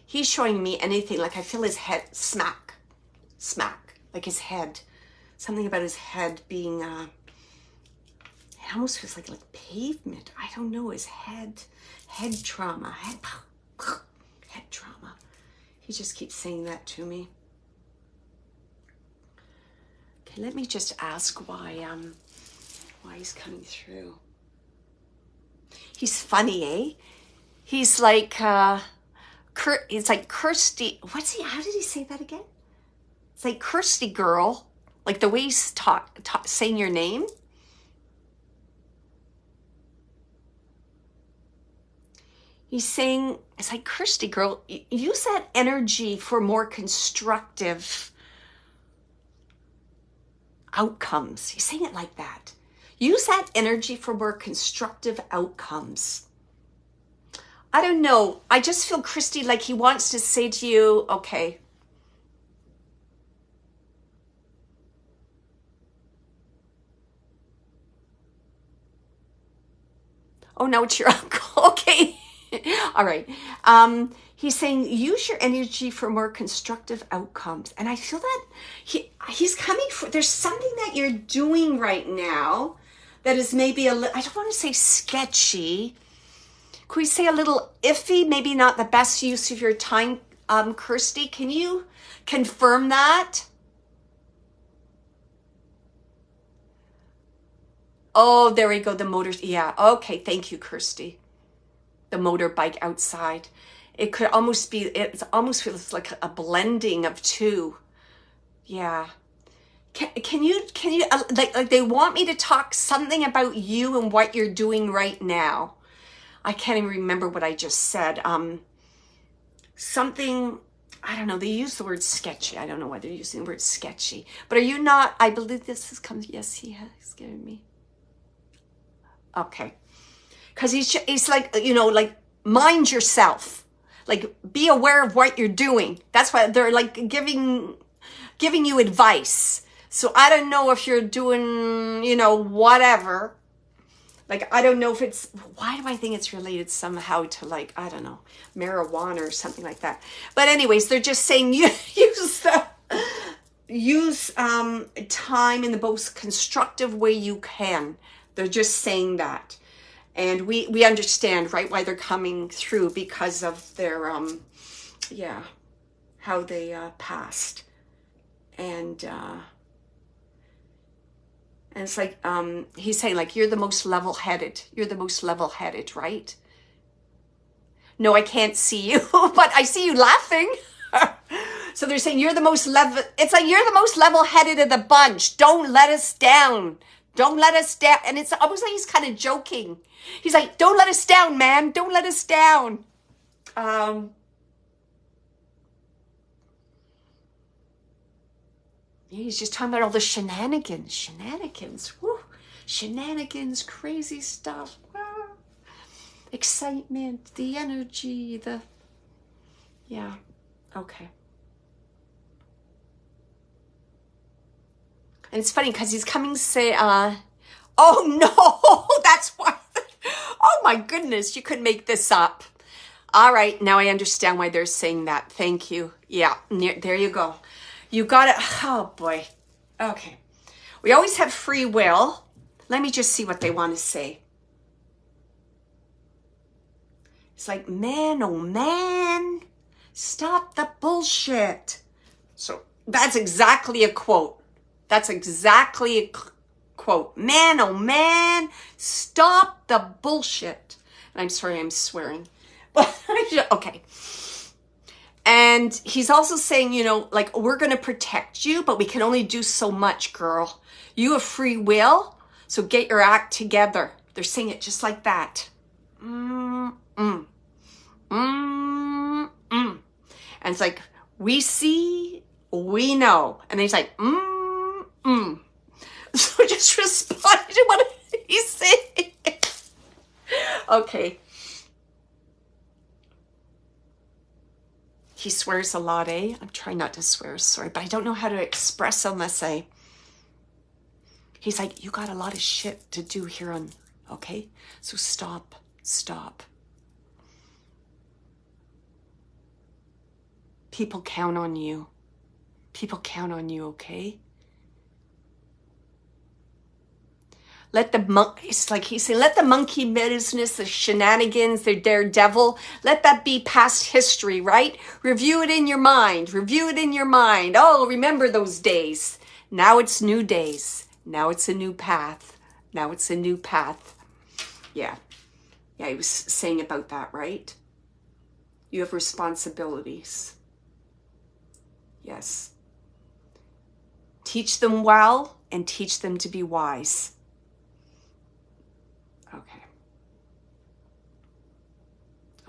he's showing me anything. Like I feel his head smack, like his head. Something about his head being, it almost feels like pavement. I don't know, his head trauma, head trauma. He just keeps saying that to me. Okay, let me just ask why he's coming through. He's funny, eh? He's like, it's like Kirsty. How did he say that again? It's like Kirsty girl, like the way he's saying your name. He's saying, it's like Kirsty girl, use that energy for more constructive outcomes. He's saying it like that. Use that energy for more constructive outcomes. I don't know. I just feel Christy like he wants to say to you, okay. Oh, no, it's your uncle. Okay. All right. He's saying use your energy for more constructive outcomes. And I feel that he's coming for, there's something that you're doing right now that is maybe I don't want to say sketchy. Could we say a little iffy? Maybe not the best use of your time, Kirsty. Can you confirm that? Oh, there we go. The motors. Yeah. Okay. Thank you, Kirsty. The motorbike outside. It could almost be, it almost feels like a blending of two. Yeah. Can you like they want me to talk something about you and what you're doing right now. I can't even remember what I just said. Something, I don't know. They use the word sketchy. I don't know why they're using the word sketchy. But are you not, I believe this is coming, yes, he has given me. Okay. Because he's like, you know, like, mind yourself. Like, be aware of what you're doing. That's why they're like giving you advice. So I don't know if you're doing, you know, whatever. Like, I don't know if it's, why do I think it's related somehow to like, I don't know, marijuana or something like that. But anyways, they're just saying use time in the most constructive way you can. They're just saying that. And we understand, right, why they're coming through because of their, how they passed. And it's like, he's saying, like, you're the most level-headed. You're the most level-headed, right? No, I can't see you, but I see you laughing. So they're saying you're the most it's like you're the most level-headed of the bunch. Don't let us down. Don't let us down. And it's almost like he's kind of joking. He's like, don't let us down, man. Don't let us down. He's just talking about all the shenanigans. Woo. Shenanigans, crazy stuff. Ah. Excitement, the energy, yeah, okay. And it's funny because he's coming say, oh no, that's why. Oh my goodness, you could make this up. All right, now I understand why they're saying that. Thank you. Yeah, there you go. You got it. Oh boy. Okay. We always have free will. Let me just see what they want to say. It's like, man, oh man, stop the bullshit. So that's exactly a quote. That's exactly a quote. Man, oh man, stop the bullshit. And I'm sorry, I'm swearing. But okay. And he's also saying, you know, like, we're going to protect you, but we can only do so much, girl. You have free will, so get your act together. They're saying it just like that. mm, mm, mm. And it's like, we see, we know. And he's like, So just respond to what he's saying. Okay. He swears a lot, eh? I'm trying not to swear, sorry, but I don't know how to express unless I... He's like, you got a lot of shit to do here on, okay? So stop. People count on you. People count on you, okay? It's like he's saying, let the monkey business, the shenanigans, the daredevil, let that be past history, right? Review it in your mind. Oh, remember those days. Now it's new days. Now it's a new path. Yeah, he was saying about that, right? You have responsibilities. Yes. Teach them well and teach them to be wise.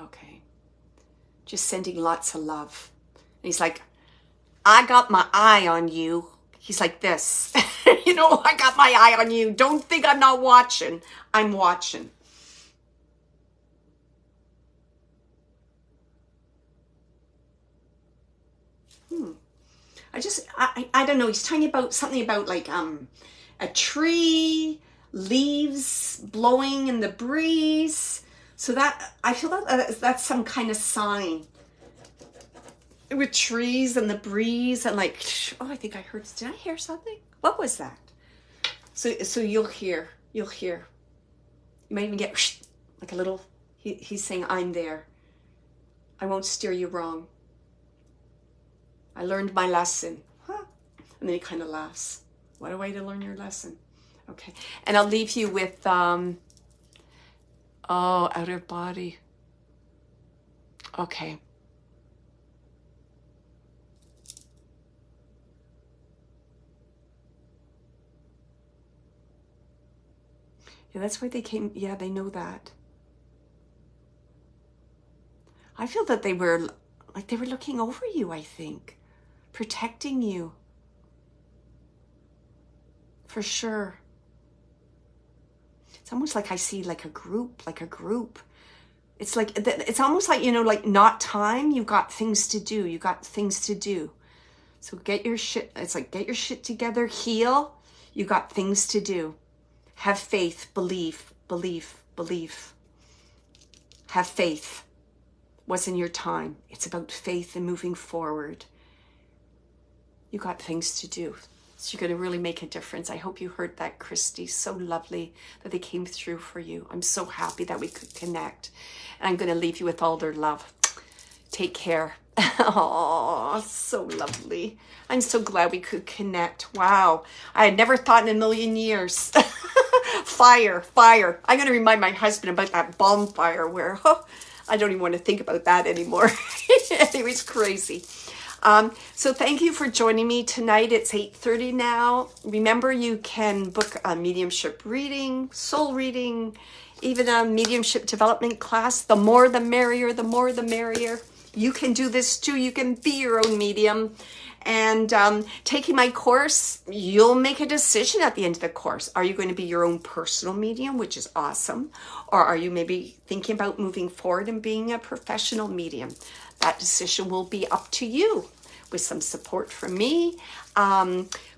Okay. Just sending lots of love. And he's like, I got my eye on you. He's like this. I got my eye on you. Don't think I'm not watching. I'm watching. I don't know. He's talking about something about like a tree, leaves blowing in the breeze. So that, I feel that that's some kind of sign. With trees and the breeze and like, oh, I think I heard, did I hear something? What was that? So you'll hear. You might even get like a little, he's saying, I'm there. I won't steer you wrong. I learned my lesson. Huh? And then he kind of laughs. What a way to learn your lesson. Okay. And I'll leave you with, outer body. Okay. Yeah, that's why they came. Yeah, they know that. I feel that they were looking over you, I think. Protecting you. For sure. It's almost like I see like a group. It's like, it's almost like, like not time. You've got things to do. So get your shit together, heal. You got things to do. Have faith, believe. Have faith. Wasn't your time. It's about faith and moving forward. You got things to do. So you're going to really make a difference. I hope you heard that, Christy. So lovely that they came through for you. I'm so happy that we could connect. And I'm going to leave you with all their love. Take care. Oh, so lovely. I'm so glad we could connect. Wow. I had never thought in a million years. Fire. I'm going to remind my husband about that bonfire where I don't even want to think about that anymore. It was crazy. So thank you for joining me tonight. It's 8:30 now. Remember, you can book a mediumship reading, soul reading, even a mediumship development class. The more the merrier, the more the merrier. You can do this too. You can be your own medium. And taking my course, you'll make a decision at the end of the course. Are you going to be your own personal medium, which is awesome? Or are you maybe thinking about moving forward and being a professional medium? That decision will be up to you with some support from me.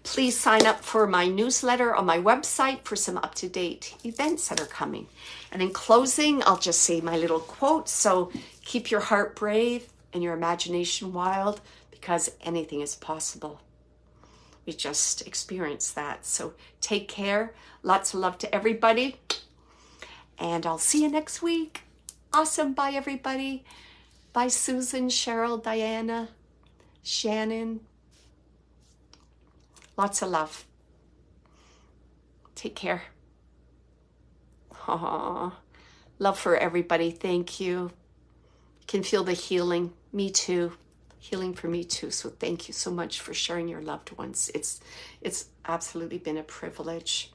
Please sign up for my newsletter on my website for some up-to-date events that are coming. And in closing, I'll just say my little quote. So keep your heart brave and your imagination wild, because anything is possible. We just experienced that. So take care. Lots of love to everybody. And I'll see you next week. Awesome. Bye, everybody. Bye, Susan, Cheryl, Diana, Shannon. Lots of love. Take care. Aww. Love for everybody. Thank you. Can feel the healing. Me too. Healing for me too. So thank you so much for sharing your loved ones. It's absolutely been a privilege.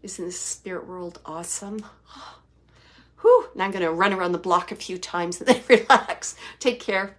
Isn't this spirit world awesome? Whew, and I'm going to run around the block a few times and then relax. Take care.